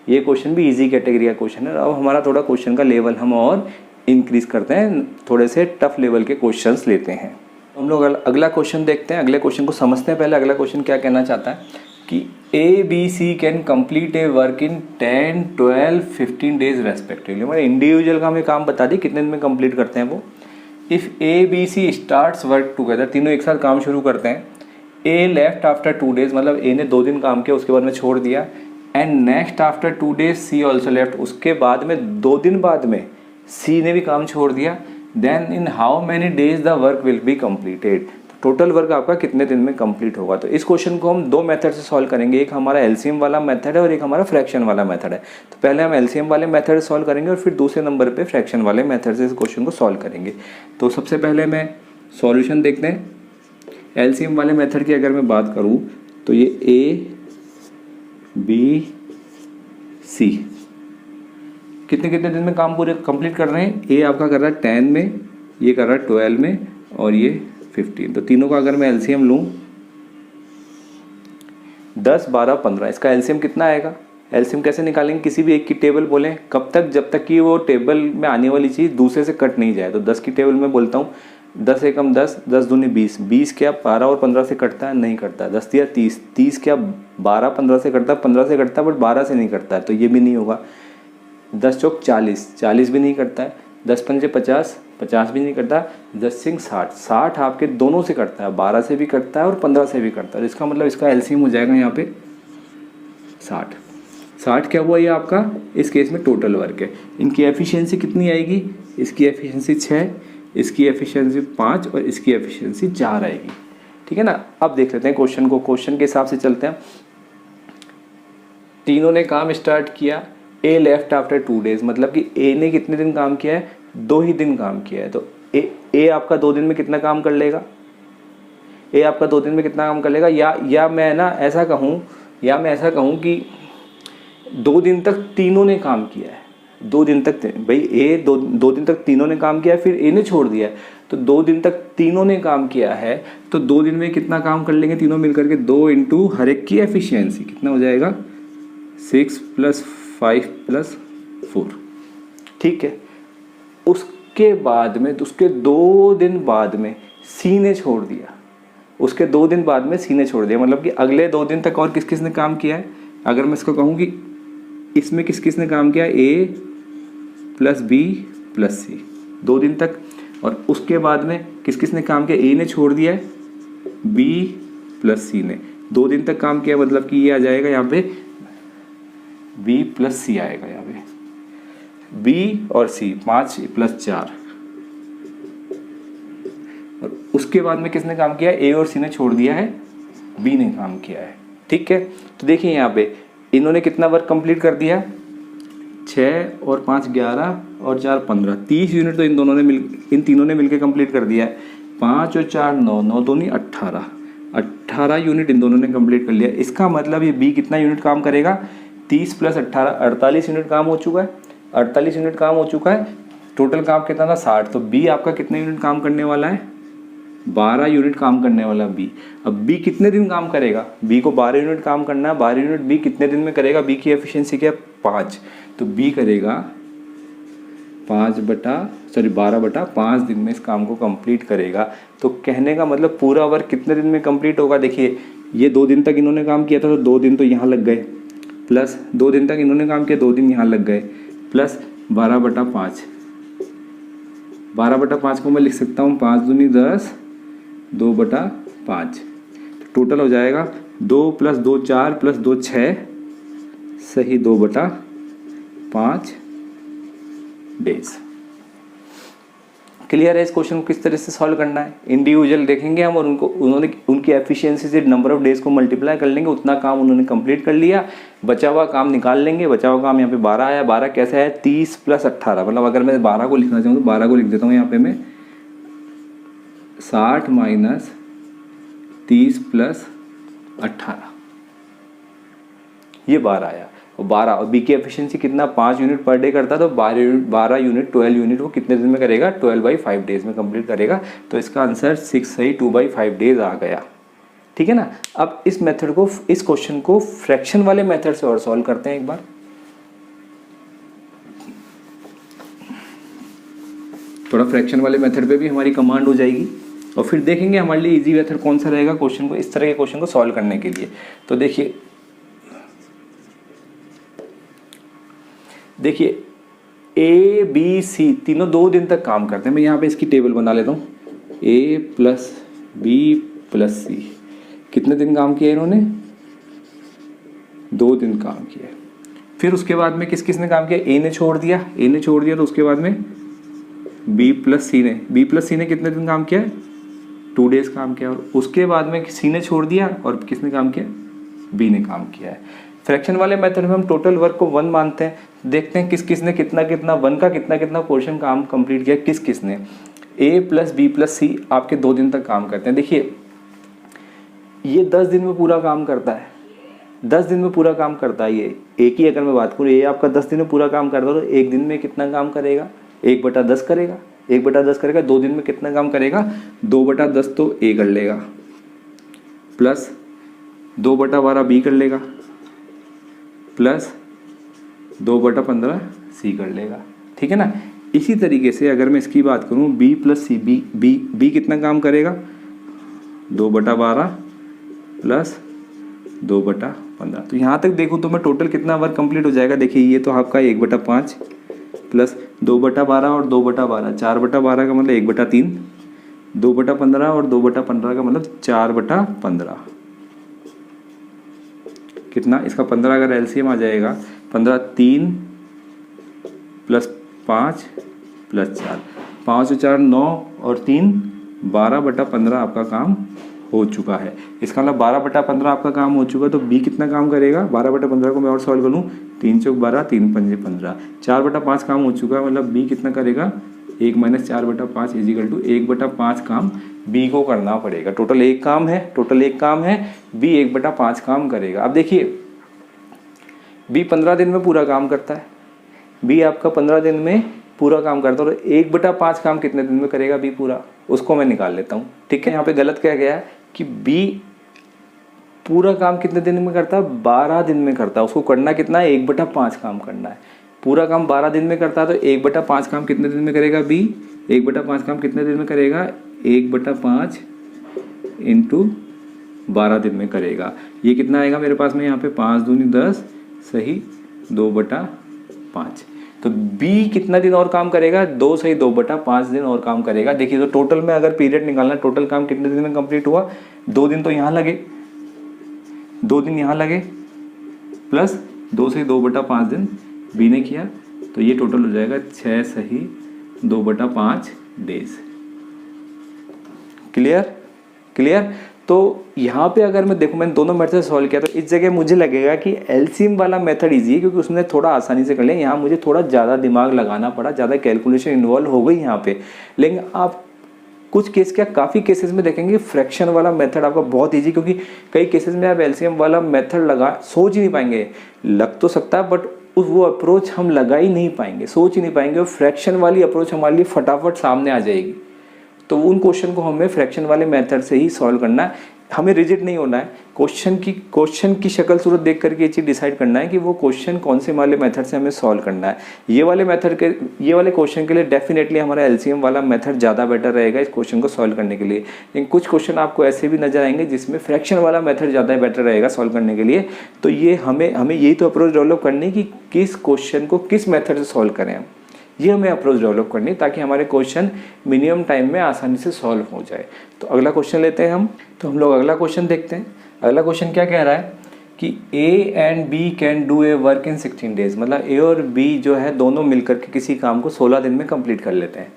ये क्वेश्चन भी इजी कैटेगरी का क्वेश्चन है। अब हमारा थोड़ा क्वेश्चन का लेवल हम और इंक्रीज करते हैं, थोड़े से टफ लेवल के क्वेश्चंस लेते हैं। हम लोग अगला क्वेश्चन देखते हैं, अगले क्वेश्चन को समझते हैं। पहले अगला क्वेश्चन क्या कहना चाहता है कि ABC can complete A work in 10, 12, 15 days respectively. मतलब इंडिविजुअल का हमें काम बता दी कितने दिन में कंप्लीट करते हैं वो। If ABC starts work together, तीनों एक साथ काम शुरू करते हैं। A लेफ्ट आफ्टर 2 डेज, मतलब A ने 2 दिन काम किया उसके बाद में छोड़ दिया। And next after 2 days C also left, उसके बाद में 2 दिन बाद में C ने भी काम छोड़ दिया। Then in how many days the work will be completed, total work आपका कितने दिन में कंप्लीट होगा। तो इस क्वेश्चन को हम 2 मेथड से सॉल्व करेंगे, एक हमारा एलसीएम वाला मेथड है और एक हमारा फ्रैक्शन वाला मेथड है। तो पहले हम एलसीएम वाले मेथड से सॉल्व करेंगे और फिर दूसरे नंबर पे फ्रैक्शन वाले मेथड से इस क्वेश्चन को सॉल्व करेंगे। तो सबसे पहले मैं सॉल्यूशन देखते हैं। एलसीएम वाले मेथड की अगर मैं बात करूँ तो ये ABC कितने कितने दिन में काम पूरे कंप्लीट कर रहे हैं। ए आपका कर रहा है 10 में, ये कर रहा है 12 में और ये 15। तो तीनों का अगर मैं एलसीएम लूँ 10, 12, 15, इसका एलसीएम कितना आएगा। एलसीएम कैसे निकालेंगे, किसी भी एक की टेबल बोलें, कब तक, जब तक कि वो टेबल में आने वाली चीज़ दूसरे से कट नहीं जाए। तो 10 की टेबल में बोलता हूँ 10 एकम 10, 10 दूनी 20, 20 क्या 12 और 15 से कटता है, नहीं कटता। 10 या 30, 30 क्या 12 15 से कटता है, 15 से कटता है बट 12 से नहीं कटता है, तो ये भी नहीं होगा। 10 चौक 40, 40 भी नहीं कटता है। 10 पंजे 50, 50 भी नहीं करता। 10 सिंह 60, 60 आपके दोनों से कटता है, 12 से भी कटता है और 15 से भी कटता है। इसका मतलब इसका एलसीएम हो जाएगा यहाँ पे 60। 60 क्या हुआ, ये आपका इस केस में टोटल वर्क है। इनकी एफिशिएंसी कितनी आएगी, इसकी एफिशिएंसी 6, इसकी एफिशिएंसी 5 और इसकी एफिशिएंसी 4 आएगी। ठीक है ना। अब देख लेते हैं क्वेश्चन को, क्वेश्चन के हिसाब से चलते हैं। तीनों ने काम स्टार्ट किया, ए लेफ्ट आफ्टर 2 डेज, मतलब कि ए ने कितने दिन काम किया है, 2 ही दिन काम किया है। तो ए आपका 2 दिन में कितना काम कर लेगा, ए आपका 2 दिन में कितना काम कर लेगा। या मैं ऐसा कहूँ कि 2 दिन तक तीनों ने काम किया है। 2 दिन तक भाई ए 2 दिन तक तीनों ने काम किया है, फिर ए ने छोड़ दिया है। तो 2 दिन तक तीनों ने काम किया है, तो 2 दिन में कितना काम कर लेंगे तीनों मिलकर के, 2 इंटू हर एक की एफिशिएंसी कितना हो जाएगा, 6 + 5 + 4। ठीक है। उसके बाद में, उसके 2 दिन बाद में सी ने छोड़ दिया, उसके 2 दिन बाद में सी ने छोड़ दिया, मतलब कि अगले 2 दिन तक और किस किस ने काम किया है। अगर मैं इसको कहूँ कि इसमें किस किस ने काम किया, ए + बी + सी 2 दिन तक, और उसके बाद में किस किस ने काम किया, ए ने छोड़ दिया है, बी + सी ने 2 दिन तक काम किया, मतलब कि ये आ जाएगा यहाँ पे बी + सी आएगा यहाँ पे, बी और सी 5 + 4। और उसके बाद में किसने काम किया, ए और सी ने छोड़ दिया है, बी ने काम किया है। ठीक है। तो देखिए यहाँ पे इन्होंने कितना वर्क कंप्लीट कर दिया, 6 और 5 11 और 4 15, 30 यूनिट तो इन तीनों ने मिलकर कंप्लीट कर दिया है। 5 और 4 9, 9 दूनी 18, 18 यूनिट इन दोनों ने कंप्लीट कर लिया। इसका मतलब ये बी कितना यूनिट काम करेगा, 30 + 18 48 यूनिट काम हो चुका है, 48 यूनिट काम हो चुका है। टोटल काम कितना था, 60। तो बी आपका कितने यूनिट काम करने वाला है, 12 यूनिट काम करने वाला बी। अब बी कितने दिन काम करेगा, बी को 12 यूनिट काम करना है, 12 यूनिट बी कितने दिन में करेगा, बी की एफिशिएंसी क्या है 5। तो बी करेगा 12/5 दिन में इस काम को कंप्लीट करेगा। तो कहने का मतलब पूरा वर्क कितने दिन में कंप्लीट होगा। देखिए ये 2 दिन तक इन्होंने काम किया था, तो 2 दिन तो यहाँ लग गए, प्लस 2 दिन तक इन्होंने काम किया, 2 दिन यहाँ लग गए, प्लस 12/5। 12/5 को मैं लिख सकता हूँ 5 दूनी 10, 2/5। टोटल हो जाएगा 2 + 2 4 + 2 6, सही 2/5 डेज। क्लियर है इस क्वेश्चन को किस तरह से सॉल्व करना है। इंडिविजुअल देखेंगे हम और उनकी एफिशिएंसी से नंबर ऑफ डेज को मल्टीप्लाई कर लेंगे, उतना काम उन्होंने कंप्लीट कर लिया, बचा हुआ काम निकाल लेंगे। बचा हुआ काम यहाँ पे 12 आया, 12 कैसे है, 30 + 18, मतलब अगर मैं 12 को लिखना चाहूँ तो 12 को लिख देता हूँ यहाँ पे मैं, 60 - 30 + 18, ये 12 आया। और 12, और बी की एफिशिएंसी कितना 5 यूनिट पर डे करता है, तो 12 यूनिट 12 यूनिट वो कितने दिन में करेगा 12/5 डेज में कंप्लीट करेगा। तो इसका आंसर 6 सही 2/5 डेज आ गया। ठीक है ना। अब इस मेथड को, इस क्वेश्चन को फ्रैक्शन वाले मेथड से और सॉल्व करते हैं एक बार। थोड़ा फ्रैक्शन वाले मेथड पे भी हमारी कमांड हो जाएगी और फिर देखेंगे हमारे लिए इजी मेथड कौन सा रहेगा क्वेश्चन को, इस तरह के क्वेश्चन को सॉल्व करने के लिए। तो देखिए ए बी सी तीनों 2 दिन तक काम करते हैं। मैं यहाँ पे इसकी टेबल बना लेता हूँ। ए प्लस बी प्लस सी कितने दिन काम किया इन्होंने, 2 दिन काम किया। फिर उसके बाद में किस किस ने काम किया, ए ने छोड़ दिया, तो उसके बाद में बी प्लस सी ने कितने दिन काम किया, 2 डेज काम किया। और उसके बाद में सी ने छोड़ दिया और किसने काम किया, बी ने काम किया है। फ्रैक्शन वाले मेथड में हम टोटल वर्क को 1 मानते हैं। देखते हैं किस किस ने कितना 1 का कितना पोर्शन काम कंप्लीट किया किस किस ने। ए प्लस बी प्लस सी आपके 2 दिन तक काम करते हैं। देखिए ये 10 दिन में पूरा काम करता है, 10 दिन में पूरा काम करता है। ये ए की अगर मैं बात करूँ, ये आपका 10 दिन में पूरा काम करता है, तो 1 दिन में कितना काम करेगा, 1/10 करेगा। 1/10 करेगा। 2 दिन में कितना काम करेगा, 2/10 तो ए कर लेगा, प्लस 2/12 बी कर लेगा, प्लस 2/15 सी कर लेगा। ठीक है ना। इसी तरीके से अगर मैं इसकी बात करूं, बी प्लस सी, बी कितना काम करेगा, 2/12 प्लस 2/15। तो यहाँ तक देखूं तो मैं टोटल कितना वर्क कंप्लीट हो जाएगा। देखिए ये तो आपका 1/5 प्लस 2/12 और 2/12, 4/12 का मतलब 1/3, 2/15 और 2/15 का मतलब 4/15। कितना, इसका 15 अगर एलसीएम आ जाएगा, 15 3 प्लस 5 प्लस 4, 5 और 4 9 और 3 12/15 आपका काम हो चुका है। इसका मतलब 12/15 आपका काम हो चुका है। तो बी कितना काम करेगा, 12/15 को मैं और सॉल्व करूँ, 3 चौक 12, 3 पंजे 15, 4/5 काम हो चुका है। मतलब बी कितना करेगा, 1 - 4/5 इजिकल टू 1/5 काम बी को करना पड़ेगा। टोटल एक काम है, बी 1/5 काम करेगा। अब देखिए बी 15 दिन में पूरा काम करता है, बी आपका 15 दिन में पूरा काम करता है, और 1/5 काम कितने दिन में करेगा बी पूरा, उसको मैं निकाल लेता हूँ। ठीक है। यहाँ पे गलत क्या गया है कि बी पूरा काम कितने दिन में करता है, 12 दिन में करता है। उसको करना कितना है, 1/5 काम करना है। पूरा काम 12 दिन में करता है, तो 1/5 काम कितने दिन में करेगा बी, 1/5 काम कितने दिन में करेगा, 1/5 इंटू 12 दिन में करेगा। ये कितना आएगा मेरे पास में, यहाँ पे 5 दूनी 10 सही 2/5। तो बी कितना दिन और काम करेगा, 2 सही 2/5 दिन और काम करेगा। देखिए तो टोटल में अगर पीरियड निकालना, टोटल काम कितने दिन में कंप्लीट हुआ, 2 दिन तो यहाँ लगे, 2 दिन यहाँ लगे, प्लस 2 सही 2/5 दिन बी ने किया। तो ये टोटल हो जाएगा 6 सही 2/5 डेज। क्लियर। तो यहाँ पे अगर मैं देखूँ, मैंने दोनों मेथड से सॉल्व किया, तो इस जगह मुझे लगेगा कि एलसीएम वाला मेथड इजी है, क्योंकि उसने थोड़ा आसानी से कर लिया। यहाँ मुझे थोड़ा ज़्यादा दिमाग लगाना पड़ा, ज़्यादा कैलकुलेशन इन्वॉल्व हो गई यहाँ पे। लेकिन आप कुछ केस क्या, काफ़ी केसेस में देखेंगे फ्रैक्शन वाला मेथड आपका बहुत ईजी, क्योंकि कई केसेस में आप एलसीएम वाला मेथड सोच ही नहीं पाएंगे। लग तो सकता है बट वो अप्रोच हम लगा ही नहीं पाएंगे, सोच ही नहीं पाएंगे, और फ्रैक्शन वाली अप्रोच हमारे लिए फटाफट सामने आ जाएगी। तो उन क्वेश्चन को हमें फ्रैक्शन वाले मेथड से ही सॉल्व करना है। हमें रिजिड नहीं होना है, क्वेश्चन की शक्ल सूरत देख करके ये चीज़ डिसाइड करना है कि वो क्वेश्चन कौन से वाले मेथड से हमें सॉल्व करना है। ये वाले क्वेश्चन के लिए डेफिनेटली हमारा एलसीएम वाला मेथड ज़्यादा बेटर रहेगा इस क्वेश्चन को सॉल्व करने के लिए। लेकिन कुछ क्वेश्चन आपको ऐसे भी नजर आएंगे जिसमें फ्रैक्शन वाला मेथड ज़्यादा बेटर रहेगा सॉल्व करने के लिए। तो ये हमें यही तो अप्रोच डेवलप करनी है कि किस क्वेश्चन को किस मेथड से सॉल्व करें हम, ये हमें अप्रोच डेवलप करनी है, ताकि हमारे क्वेश्चन मिनिमम टाइम में आसानी से सॉल्व हो जाए। तो अगला क्वेश्चन लेते हैं हम। तो हम लोग अगला क्वेश्चन देखते हैं। अगला क्वेश्चन क्या कह रहा है कि A and B can do a work in 16 days. मतलब ए और बी जो है दोनों मिलकर के किसी काम को 16 दिन में कंप्लीट कर लेते हैं।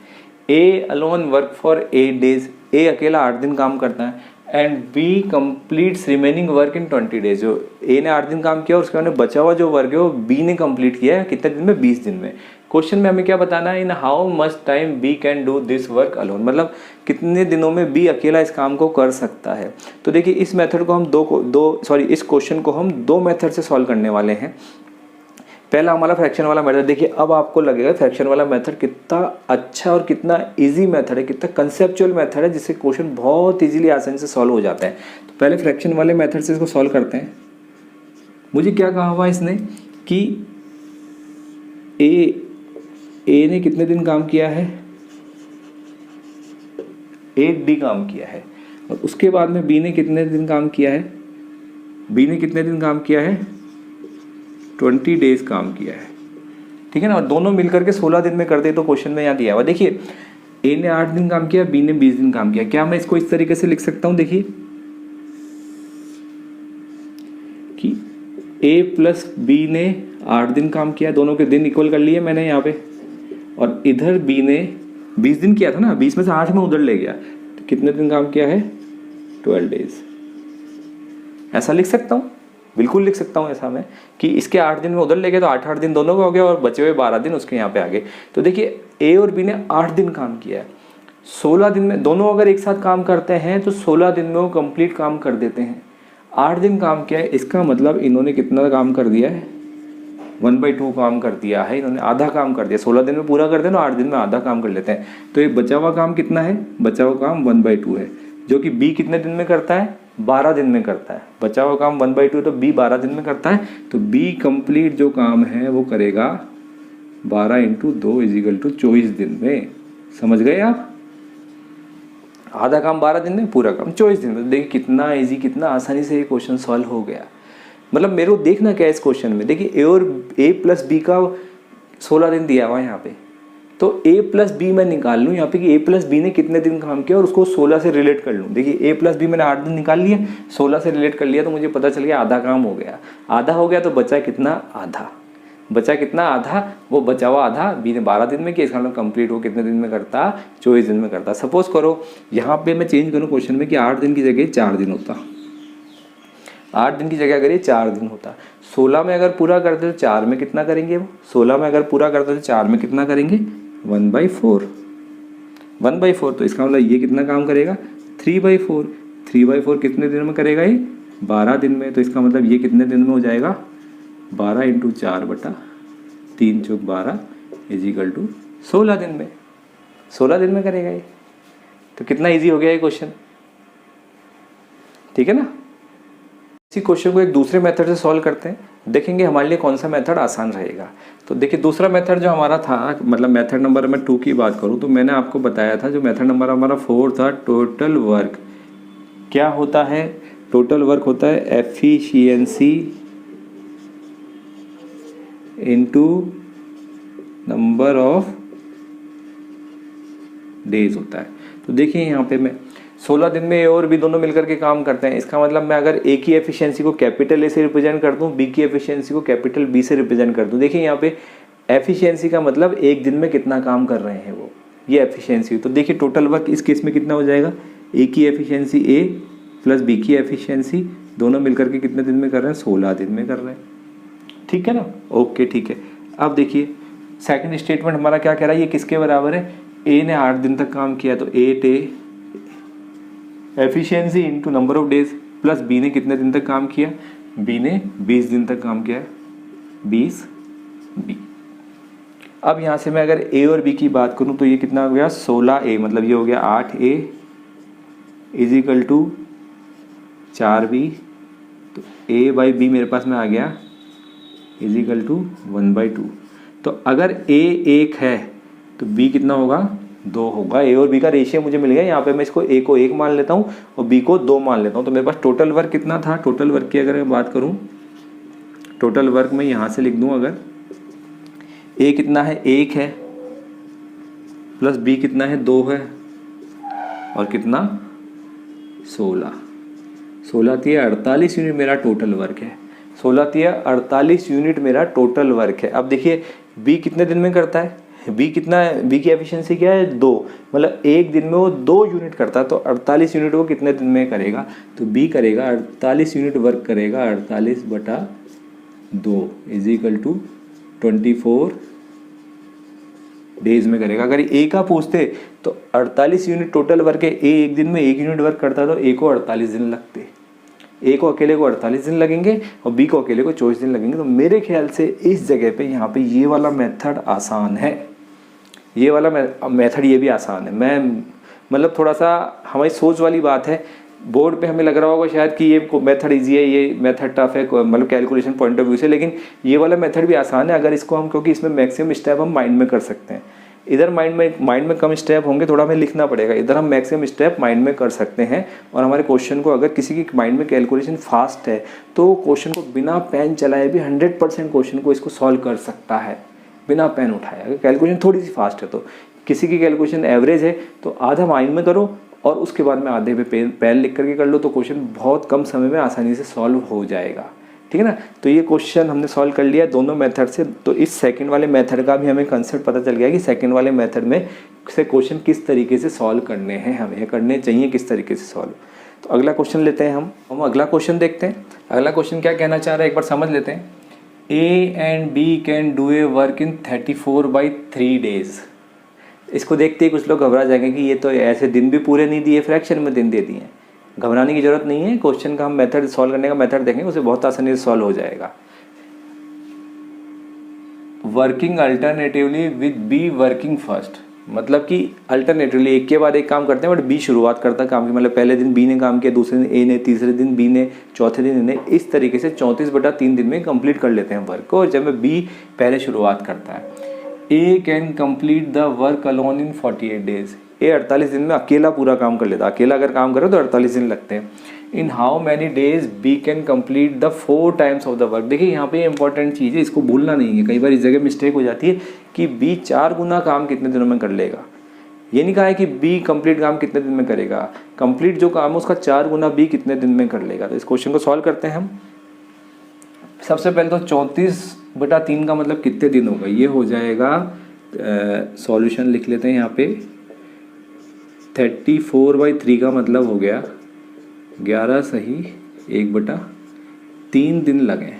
A alone work for 8 days, A अकेला 8 दिन काम करता है, and B completes remaining work in 20 days. जो ए ने 8 दिन काम किया, उसके बाद बचा हुआ जो वर्क है वो बी ने कंप्लीट किया है कितने दिन में, 20 दिन में। क्वेश्चन में हमें क्या बताना है, in how much time B can do this work alone, मतलब कितने दिनों में बी अकेला इस काम को कर सकता है। तो देखिए इस मेथड को हम इस क्वेश्चन को हम 2 मेथड से सॉल्व करने वाले हैं। पहला हमारा फ्रैक्शन वाला मेथड। देखिए अब आपको लगेगा फ्रैक्शन वाला मेथड कितना अच्छा और कितना इजी मेथड है, कितना कंसेप्चुअल मेथड है, जिससे क्वेश्चन बहुत इजीली आसानी से सॉल्व हो जाता है। तो पहले फ्रैक्शन वाले मेथड से इसको सॉल्व करते हैं। मुझे क्या कहा हुआ इसने कि ए ने कितने दिन काम किया है, 8D काम किया है, और उसके बाद में बी ने कितने दिन काम किया है, बी ने कितने दिन काम किया है, 20 डेज काम किया है, ठीक है ना। और दोनों मिलकर के 16 दिन में कर दे तो क्वेश्चन में यहाँ दिया हुआ, देखिए ए ने 8 दिन काम किया, बी ने 20 दिन काम किया। क्या मैं इसको इस तरीके से लिख सकता हूँ, देखिए कि ए प्लस बी ने 8 दिन काम किया, दोनों के दिन इक्वल कर लिए मैंने यहाँ पे, और इधर बी ने 20 दिन किया था ना, 20 में से 8 में उधर ले गया, तो कितने दिन काम किया है, 12 डेज। ऐसा लिख सकता हूँ, बिल्कुल लिख सकता हूँ ऐसा मैं, कि इसके 8 दिन में उधर ले गए तो 8 दिन दोनों का हो गया, और बचे हुए 12 दिन उसके यहाँ पे आ गए। तो देखिए ए और बी ने 8 दिन काम किया है, 16 दिन में दोनों अगर एक साथ काम करते हैं तो 16 दिन में वो कंप्लीट काम कर देते हैं। 8 दिन काम किया है, इसका मतलब इन्होंने कितना काम कर दिया है, 1/2 काम कर दिया है, इन्होंने आधा काम कर दिया। 16 दिन में पूरा करते हैं तो 8 दिन में आधा काम कर लेते हैं। तो ये बचा हुआ काम कितना है, बचा हुआ काम 1/2 है, जो कि बी कितने दिन में करता है, 12 दिन में करता है। बचा हुआ काम 1/2 तो बी 12 दिन में करता है, तो बी कंप्लीट जो काम है वो करेगा 12 × 2 = 24 दिन में। समझ गए आप, आधा काम 12 दिन में, पूरा काम 24 दिन में। देखिए कितना इजी, कितना आसानी से ये क्वेश्चन सॉल्व हो गया। मतलब मेरे को देखना क्या है इस क्वेश्चन में, देखिए ए और ए प्लस बी का 16 दिन दिया हुआ है यहाँ पे, तो a प्लस बी मैं निकाल लूँ यहाँ पे कि a प्लस बी ने कितने दिन काम किया और उसको 16 से रिलेट कर लूँ। देखिए a प्लस बी मैंने 8 दिन निकाल लिया, 16 से रिलेट कर लिया, तो मुझे पता चल गया आधा काम हो गया। आधा हो गया तो बचा कितना, आधा। बचा कितना, आधा। वो बचा हुआ आधा बी ने 12 दिन में किया, इसका मतलब कंप्लीट वो कितने दिन में करता, 24 दिन में करता। सपोज करो यहाँ पे मैं चेंज करूँ क्वेश्चन में कि 8 दिन की जगह 4 दिन होता, 8 दिन की जगह अगर ये 4 दिन होता, 16 में अगर पूरा करते तो 4 में कितना करेंगे, वो 16 में अगर पूरा करते तो 4 में कितना करेंगे, 1/4। 1/4 तो इसका मतलब ये कितना काम करेगा, 3/4। 3/4 कितने दिन में करेगा ये, 12 दिन में। तो इसका मतलब ये कितने दिन में हो जाएगा, 12 × 4/3 × 12 = 16 दिन में। 16 दिन में करेगा ये। तो कितना इजी हो गया ये क्वेश्चन, ठीक है ना। इसी क्वेश्चन को एक दूसरे मेथड से सॉल्व करते हैं, देखेंगे हमारे लिए कौन सा मेथड आसान रहेगा। तो देखिए दूसरा मेथड जो हमारा था, मतलब मेथड नंबर मैं 2 की बात करूं तो मैंने आपको बताया था, जो मेथड नंबर हमारा 4 था, टोटल वर्क। क्या होता है, टोटल वर्क होता है efficiency into number of days होता है। तो देखिए यहाँ पे मैं 16 दिन में ए और बी दोनों मिलकर के काम करते हैं। इसका मतलब मैं अगर ए की एफिशिएंसी को कैपिटल ए से रिप्रेजेंट कर दूं, बी की एफिशिएंसी को कैपिटल बी से रिप्रेजेंट कर दूं। देखिए यहाँ पे एफिशिएंसी का मतलब एक दिन में कितना काम कर रहे हैं वो, ये एफिशिएंसी। तो देखिए टोटल वर्क इस केस में कितना हो जाएगा, ए की एफिशिएंसी ए प्लस बी की एफिशिएंसी दोनों मिलकर के कितने दिन में कर रहे हैं, 16 दिन में कर रहे हैं, ठीक है ना। ओके ठीक है। अब देखिए सेकंड स्टेटमेंट हमारा क्या कह रहा है, ये किसके बराबर है, ए ने 8 दिन तक काम किया तो 8A efficiency into number of days, plus B ने कितने दिन तक काम किया, बी ने 20 दिन तक काम किया है, 20B। अब यहाँ से मैं अगर ए और बी की बात करूँ तो ये कितना हो गया, 16A, मतलब ये हो गया 8A = 4B। तो A/B मेरे पास में आ गया = 1/2। तो अगर A 1 है तो B कितना होगा, 2 होगा। ए और बी का रेशियो मुझे मिल गया। यहाँ पे मैं इसको ए को 1 मान लेता हूँ और बी को 2 मान लेता हूँ। तो मेरे पास टोटल वर्क कितना था, टोटल वर्क की अगर मैं बात करूँ, टोटल वर्क मैं यहाँ से लिख दूँ, अगर ए कितना है, 1 है, प्लस बी कितना है, 2 है, और कितना 16। 48 यूनिट मेरा टोटल वर्क है। 48 यूनिट मेरा टोटल वर्क है। अब देखिए बी कितने दिन में करता है, बी कितना है, बी की एफिशिएंसी क्या है, 2, मतलब एक दिन में वो 2 यूनिट करता है। तो 48 यूनिट वो कितने दिन में करेगा, तो बी करेगा 48 यूनिट वर्क करेगा, 48/2 = 24 डेज में करेगा। अगर ए का पूछते तो 48 यूनिट टोटल वर्क है, ए एक दिन में 1 यूनिट वर्क करता तो ए को 48 दिन लगते। ए को अकेले को 48 दिन लगेंगे और बी को अकेले को 24 दिन लगेंगे। तो मेरे ख्याल से इस जगह पे यहाँ पे ये वाला मेथड आसान है, ये वाला मेथड ये भी आसान है। मैं मतलब थोड़ा सा हमारी सोच वाली बात है, बोर्ड पे हमें लग रहा होगा शायद कि ये मेथड ईजी है, ये मेथड टफ है, मतलब कैलकुलेशन पॉइंट ऑफ व्यू से, लेकिन ये वाला मेथड भी आसान है अगर इसको हम, क्योंकि इसमें मैक्सिमम स्टेप हम माइंड में कर सकते हैं। इधर माइंड में कम स्टेप होंगे, थोड़ा हमें लिखना पड़ेगा, इधर हम मैक्सिमम स्टेप माइंड में कर सकते हैं। और हमारे क्वेश्चन को, अगर किसी की माइंड में कैलकुलेशन फास्ट है तो क्वेश्चन को बिना पेन चलाए भी 100% क्वेश्चन को इसको सॉल्व कर सकता है बिना पेन उठाए। अगर कैलकुलेशन थोड़ी सी फास्ट है तो, किसी की कैलकुलेशन एवरेज है तो आधा माइंड में करो और उसके बाद में आधे पे पेन लिख करके कर लो, तो क्वेश्चन बहुत कम समय में आसानी से सॉल्व हो जाएगा। ठीक है ना। तो ये क्वेश्चन हमने सॉल्व कर लिया दोनों मेथड से। तो इस सेकंड वाले मेथड का भी हमें कंसेप्ट पता चल गया कि सेकंड वाले मेथड में से क्वेश्चन किस तरीके से सॉल्व करने हैं, हमें करने चाहिए किस तरीके से सॉल्व। तो अगला क्वेश्चन लेते हैं हम अगला क्वेश्चन देखते हैं। अगला क्वेश्चन क्या कहना चाह रहा है एक बार समझ लेते हैं। A and B can do a work in 34/3 days। इसको देखते ही कुछ लोग घबरा जाएंगे कि ये तो ऐसे दिन भी पूरे नहीं दिए, फ्रैक्शन में दिन दे दिए। घबराने की जरूरत नहीं है, क्वेश्चन का हम मेथड सॉल्व करने का मेथड देखेंगे, उसे बहुत आसानी से सॉल्व हो जाएगा। Working alternatively with be working first, मतलब कि अल्टरनेटिवली एक के बाद एक काम करते हैं, बट बी शुरुआत करता है काम की। मतलब पहले दिन बी ने काम किया, दूसरे दिन ए ने, तीसरे दिन बी ने, चौथे दिन ए ने, इस तरीके से 34/3 दिन में कंप्लीट कर लेते हैं वर्क को। और जब बी पहले शुरुआत करता है, A can complete the work alone in 48 days। A 48 दिन में अकेला पूरा काम कर लेता है। अकेला अगर काम करे तो 48 दिन लगते हैं। In how many days B can complete the 4 times of the work. देखिए यहाँ पे इंपॉर्टेंट चीज़ है, इसको भूलना नहीं है। कई बार इस जगह मिस्टेक हो जाती है कि बी 4 गुना काम कितने दिनों में कर लेगा। ये नहीं कहा है कि बी कंप्लीट काम कितने दिन में करेगा, कंप्लीट जो काम है उसका 4 गुना बी कितने दिन में कर लेगा। तो इस क्वेश्चन को सॉल्व करते हैं हम। सबसे पहले तो 34/3 का मतलब कितने दिन होगा, ये हो जाएगा। सॉल्यूशन लिख लेते हैं यहाँ पे। 34/3 का मतलब हो गया 11 सही 1/3 दिन लगे।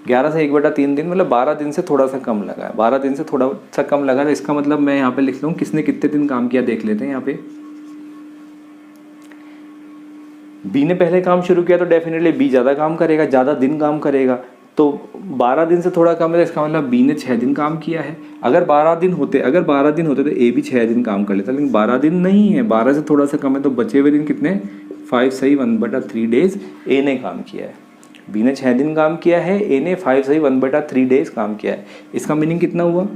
11 से 1/3 दिन मतलब 12 दिन से थोड़ा सा कम लगा है। 12 दिन से थोड़ा सा कम लगा, तो इसका मतलब मैं यहाँ पे लिख लूँ किसने कितने दिन काम किया, देख लेते हैं यहाँ पे। बी ने पहले काम शुरू किया तो डेफिनेटली बी ज़्यादा काम करेगा, ज़्यादा दिन काम करेगा। तो 12 दिन से थोड़ा कम है, इसका मतलब बी ने 6 दिन काम किया है। अगर 12 दिन होते तो ए भी 6 दिन काम कर लेता, लेकिन 12 दिन नहीं है, 12 से थोड़ा सा कम है। तो बचे हुए दिन कितने, 5 सही 1/3 days ए ने काम किया है। बी ने 6 दिन काम किया है, ए ने 5 सही 1/3 days काम किया है। इसका मीनिंग कितना हुआ,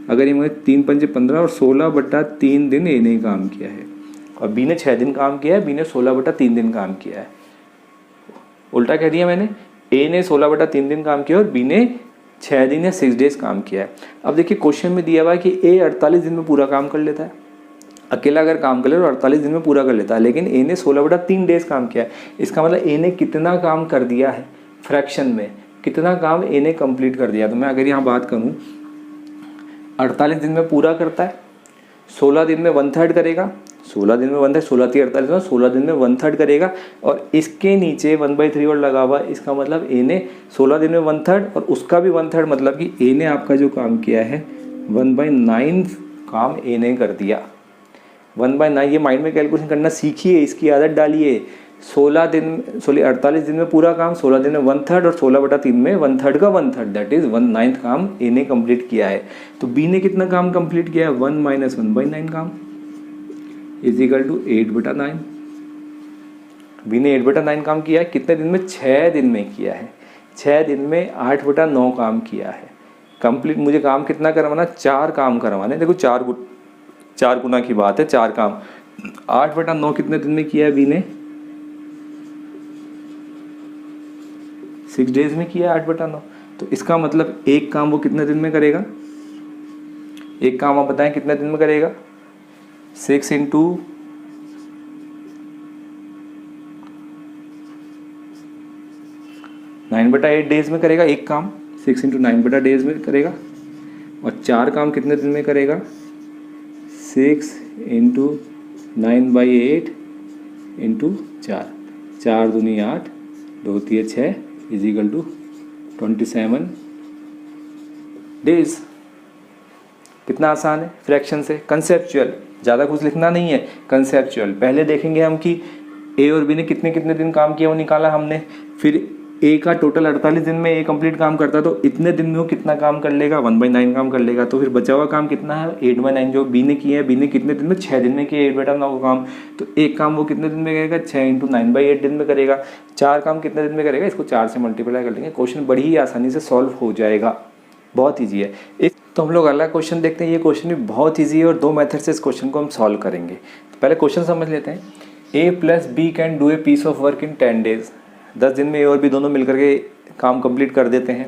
अगर ये मुझे 3 पंजे 15 और 16/3 दिन ए ने काम किया है, और बी ने 6 दिन काम किया है, बी ने 16/3 दिन काम किया है। उल्टा कह दिया मैंने, ए ने 16/3 दिन काम किया और बी ने 6 दिन या 6 days काम किया है। अब देखिए क्वेश्चन में दिया हुआ है कि ए 48 दिन में पूरा काम कर लेता है। अकेला अगर काम कर ले तो 48 दिन में पूरा कर लेता है, लेकिन ए ने 16/3 days काम किया है। इसका मतलब ए ने कितना काम कर दिया है, फ्रैक्शन में कितना काम ए ने कंप्लीट कर दिया। तो मैं अगर यहाँ बात करूँ, 48 दिन में पूरा करता है, 16 दिन में 1/3 करेगा, 16 दिन में 1/3, 16 3 48 में 16 दिन में 1/3 करेगा। और इसके नीचे 1/3 और लगा हुआ, इसका मतलब ए ने 16 दिन में 1/3 और उसका भी 1/3, मतलब कि ए ने आपका जो काम किया है 1/9 काम ए ने कर दिया। 1/9 ये माइंड में कैलकुलेशन करना सीखिए, इसकी आदत डालिए। 48 दिन में पूरा काम, 16 दिन में 1/3 और 16/3 में 1/3 का 1/3, दैट इज 1/9 काम ए ने कंप्लीट किया है। तो बी ने कितना काम कंप्लीट किया है, 1 - 1/9 काम इज इक्वल टू 8/9। बी ने 8/9 काम किया है, कितने दिन में, 6 दिन में किया है। 6 दिन में 8/9 काम किया है कंप्लीट। मुझे काम कितना करवाना, 4 काम करवाने। देखो 4 गुना की बात है, 4 काम। 8/9 कितने दिन में किया है बी ने, 6 days में किया है 8/9। तो इसका मतलब एक काम वो कितने दिन में करेगा, एक काम आप बताएं कितने दिन में करेगा, 6 × 9/8 days में करेगा एक काम, 6 × 9 days में करेगा। और 4 काम कितने दिन में करेगा, 6 × 9/8 × 4, 4 दूनी 8, 2 3 6 इज इक्वल टू 27 days। कितना आसान है, फ्रैक्शन से, कंसेप्चुअल, ज़्यादा कुछ लिखना नहीं है, कंसेप्चुअल। पहले देखेंगे हम कि ए और बी ने कितने कितने दिन काम किया वो निकाला हमने। फिर ए का टोटल 48 दिन में ए कंप्लीट काम करता है, तो इतने दिन में वो कितना काम कर लेगा, 1/9 काम कर लेगा। तो फिर बचा हुआ काम कितना है, 8/9 जो बी ने किया है। बी ने कितने दिन में, 6 दिन में किया 8/9 काम। तो एक काम वो कितने दिन में करेगा, 6 × 9/8 दिन में करेगा। 4 काम कितने दिन में करेगा, इसको 4 से मल्टीप्लाई कर लेंगे, क्वेश्चन बड़ी ही आसानी से सॉल्व हो जाएगा। बहुत ईजी है। एक तो हम लोग अगला क्वेश्चन देखते हैं। ये क्वेश्चन भी बहुत ईजी है और 2 मेथड से इस क्वेश्चन को हम सॉल्व करेंगे। तो पहले क्वेश्चन समझ लेते हैं। A plus B can do a piece of work in 10 days। 10 दिन में ए और बी दोनों मिलकर के काम कंप्लीट कर देते हैं।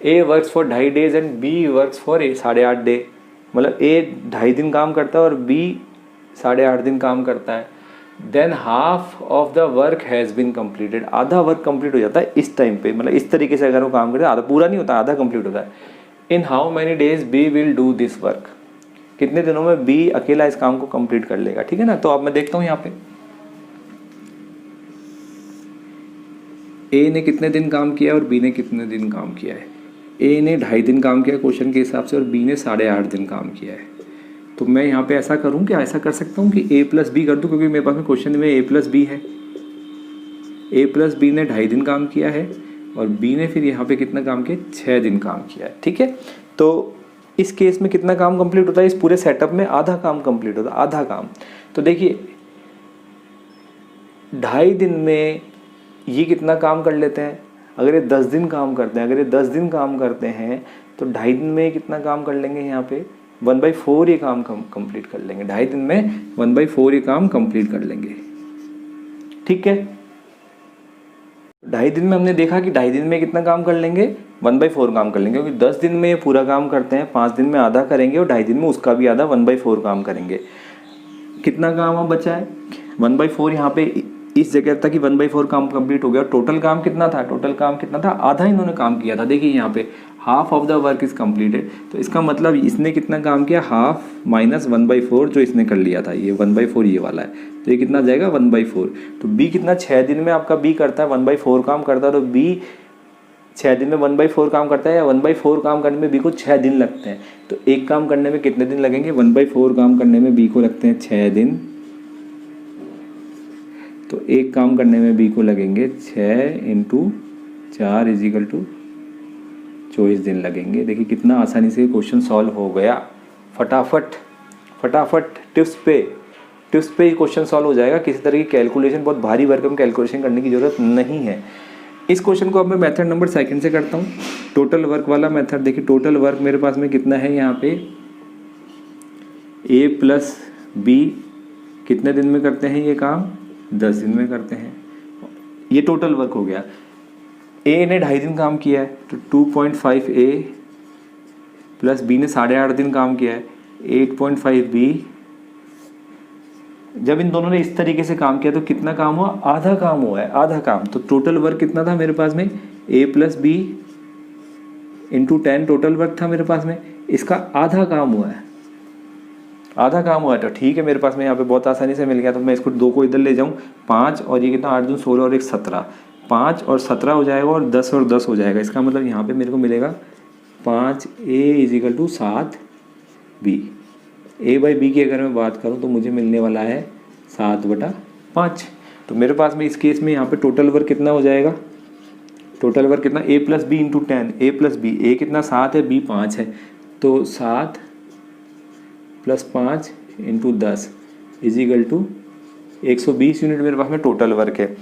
A works for 2.5 days and B works for 8.5 day। मतलब ए 2.5 दिन काम करता है और बी 8.5 दिन काम करता है। Then half of the work has been completed. आधा वर्क कंप्लीट हो जाता है इस टाइम पे, मतलब इस तरीके से अगर वो काम करे, आधा पूरा नहीं होता, आधा कंप्लीट होता है। In how many days B will do this work. कितने दिनों में बी अकेला इस काम को कंप्लीट कर लेगा, ठीक है ना। तो अब मैं देखता हूँ यहाँ पे ए ने कितने दिन काम किया और बी ने कितने दिन काम किया है। ए ने 2.5 दिन काम किया क्वेश्चन के हिसाब से और बी ने 8.5 दिन काम किया है। तो मैं यहाँ पे ऐसा करूँ क्या, ऐसा कर सकता हूँ कि ए प्लस बी कर दूँ, क्योंकि मेरे पास में क्वेश्चन में ए प्लस बी है। ए प्लस बी ने 2.5 दिन काम किया है और बी ने फिर यहाँ पे कितना काम किया, 6 दिन काम किया है, ठीक है। तो इस केस में कितना काम कंप्लीट होता है, इस पूरे सेटअप में आधा काम कंप्लीट होता है, आधा काम। तो देखिए 2.5 दिन में ये कितना काम कर लेते हैं, अगर ये 10 दिन काम करते हैं, अगर ये 10 दिन काम करते हैं तो 2.5 दिन में कितना काम कर लेंगे, यहाँ पे 1/4 ये काम कंप्लीट कर लेंगे। 2.5 दिन में 1/4 ये काम कंप्लीट कर लेंगे, ठीक है। 2.5 दिन में हमने देखा कि 2.5 दिन में कितना काम कर लेंगे, 1/4 काम कर लेंगे, क्योंकि 10 दिन में ये पूरा काम करते हैं, 5 दिन में आधा करेंगे और 2.5 दिन में उसका भी आधा 1/4 काम करेंगे। कितना काम अब बचा है, 1/4 यहाँ पे इस जगह तक कि 1/4 काम कंप्लीट हो गया। टोटल काम कितना था, टोटल काम कितना था, आधा इन्होंने काम किया था। देखिए यहाँ पे half of the work is completed. तो इसका मतलब इसने कितना काम किया, हाफ माइनस 1/4 जो इसने कर लिया था, ये 1/4 ये वाला है, तो ये कितना जाएगा 1/4। तो बी कितना, 6 दिन में आपका बी करता है 1/4 काम करता है। तो बी 6 दिन में 1/4 काम करता है, या 1/4 काम करने में बी को 6 दिन लगते हैं। तो एक काम करने में कितने दिन लगेंगे, 1/4 काम करने में बी को लगते हैं 6 दिन। तो एक काम करने में बी को लगेंगे 6 × 4 = 24 दिन लगेंगे। देखिए कितना आसानी से क्वेश्चन सॉल्व हो गया। फटाफट टिप्स पे क्वेश्चन सॉल्व हो जाएगा। किसी तरह की कैलकुलेशन, बहुत भारी भरकम कैलकुलेशन करने की ज़रूरत नहीं है। इस क्वेश्चन को अब मैं मेथड नंबर 2 से करता हूँ, टोटल वर्क वाला मेथड। देखिए टोटल वर्क मेरे पास में कितना है, यहाँ पे ए प्लस बी कितने दिन में करते हैं ये काम, 10 दिन में करते हैं। ये टोटल वर्क हो गया। ए ने 2.5 दिन काम किया है, तो 2.5 ए प्लस बी ने 8.5 दिन काम किया है, 8.5 बी। जब इन दोनों ने इस तरीके से काम किया तो कितना काम हुआ, आधा काम हुआ है, आधा काम। तो टोटल वर्क कितना था मेरे पास में, ए प्लस बी × 10 टोटल वर्क था मेरे पास में, इसका आधा काम हुआ है, आधा काम हुआ है। तो ठीक है, मेरे पास में यहाँ पे बहुत आसानी से मिल गया। तो मैं इसको 2 को इधर ले जाऊँ, 5 और ये कितना, 8 दूनी 16 और 1 17, 5 और 17 हो जाएगा और 10 और 10 हो जाएगा। इसका मतलब यहाँ पे मेरे को मिलेगा 5A = 7 बी। A/B की अगर मैं बात करूँ तो मुझे मिलने वाला है 7/5। तो मेरे पास में इस केस में यहाँ पे टोटल वर्क कितना हो जाएगा, टोटल वर्क कितना, A + B × 10, A + B, A कितना 7 है, B 5 है, तो 7 + 5 × 10 = 120 यूनिट मेरे पास में टोटल वर्क है।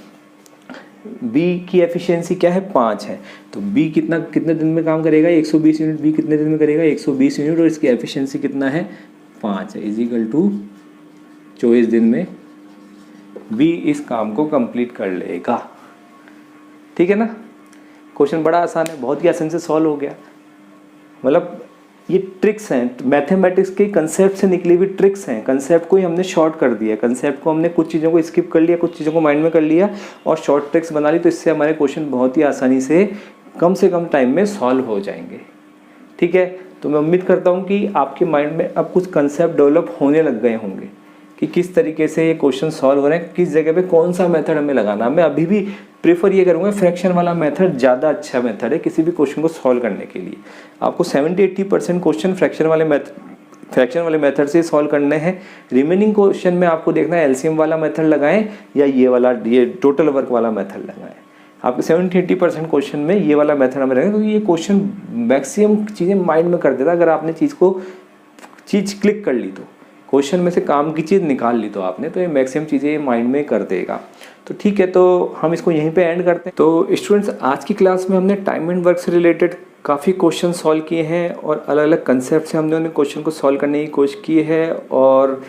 B की एफिशिएंसी क्या है, 5 है। तो B कितने दिन में काम करेगा, 120 यूनिट। B कितने दिन में करेगा, 120 यूनिट, और इसकी एफिशिएंसी कितना है, 5 है, = 24 दिन में B इस काम को कंप्लीट कर लेगा। ठीक है ना। क्वेश्चन बड़ा आसान है, बहुत ही आसान से सॉल्व हो गया। मतलब ये ट्रिक्स हैं, मैथमेटिक्स के कंसेप्ट से निकली हुई ट्रिक्स हैं। कंसेप्ट को ही हमने शॉर्ट कर दिया, कंसेप्ट को हमने कुछ चीज़ों को स्किप कर लिया, कुछ चीज़ों को माइंड में कर लिया और शॉर्ट ट्रिक्स बना ली। तो इससे हमारे क्वेश्चन बहुत ही आसानी से कम टाइम में सॉल्व हो जाएंगे। ठीक है, तो मैं उम्मीद करता हूँ कि आपके माइंड में अब कुछ कंसेप्ट डेवलप होने लग गए होंगे कि किस तरीके से ये क्वेश्चन सॉल्व हो रहे हैं, किस जगह पे कौन सा मेथड हमें लगाना। मैं अभी भी प्रेफर ये करूँगा, फ्रैक्शन वाला मेथड ज़्यादा अच्छा मेथड है किसी भी क्वेश्चन को सॉल्व करने के लिए। आपको 70-80% क्वेश्चन फ्रैक्शन वाले फ्रैक्शन वाले मेथड से सॉल्व करने हैं। रिमेनिंग क्वेश्चन में आपको देखना है एलसीएम वाला मेथड लगाएं या ये टोटल वर्क वाला मेथड लगाएं। आपके 70-80% क्वेश्चन में ये वाला मेथड हमें रहेगा, क्योंकि ये क्वेश्चन मैक्सिमम चीज़ें माइंड में कर देता है। अगर आपने चीज़ क्लिक कर ली तो, क्वेश्चन में से काम की चीज़ निकाल ली तो आपने, तो ये मैक्सिमम चीज़ें ये माइंड में कर देगा। तो ठीक है, तो हम इसको यहीं पे एंड करते हैं। तो स्टूडेंट्स, आज की क्लास में हमने टाइम एंड वर्क से रिलेटेड काफ़ी क्वेश्चन सॉल्व किए हैं और अलग अलग कंसेप्ट से हमने उन क्वेश्चन को सॉल्व करने की कोशिश की है। और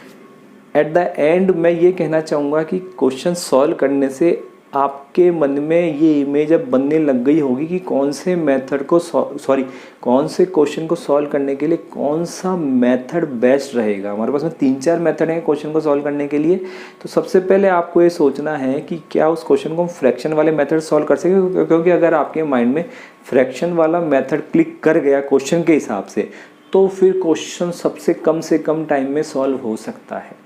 एट द एंड मैं ये कहना चाहूँगा कि क्वेश्चन सॉल्व करने से आपके मन में ये इमेज अब बनने लग गई होगी कि कौन से क्वेश्चन को सॉल्व करने के लिए कौन सा मेथड बेस्ट रहेगा। हमारे पास में 3-4 मेथड हैं क्वेश्चन को सॉल्व करने के लिए। तो सबसे पहले आपको ये सोचना है कि क्या उस क्वेश्चन को हम फ्रैक्शन वाले मेथड सॉल्व कर सकेंगे, क्योंकि अगर आपके माइंड में फ्रैक्शन वाला मेथड क्लिक कर गया क्वेश्चन के हिसाब से, तो फिर क्वेश्चन सबसे कम से कम टाइम में सॉल्व हो सकता है।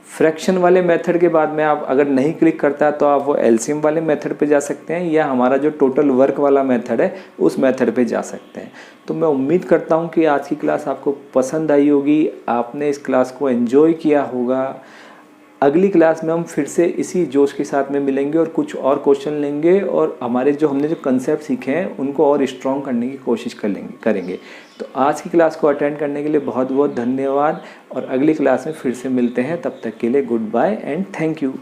फ्रैक्शन वाले मेथड के बाद में आप अगर नहीं क्लिक करता तो आप वो एलसीएम वाले मेथड पे जा सकते हैं, या हमारा जो टोटल वर्क वाला मेथड है उस मेथड पे जा सकते हैं। तो मैं उम्मीद करता हूँ कि आज की क्लास आपको पसंद आई होगी, आपने इस क्लास को एंजॉय किया होगा। अगली क्लास में हम फिर से इसी जोश के साथ में मिलेंगे और कुछ और क्वेश्चन लेंगे और हमने जो कंसेप्ट सीखे हैं उनको और स्ट्रॉन्ग करने की कोशिश करेंगे। तो आज की क्लास को अटेंड करने के लिए बहुत बहुत धन्यवाद और अगली क्लास में फिर से मिलते हैं। तब तक के लिए good bye and thank you.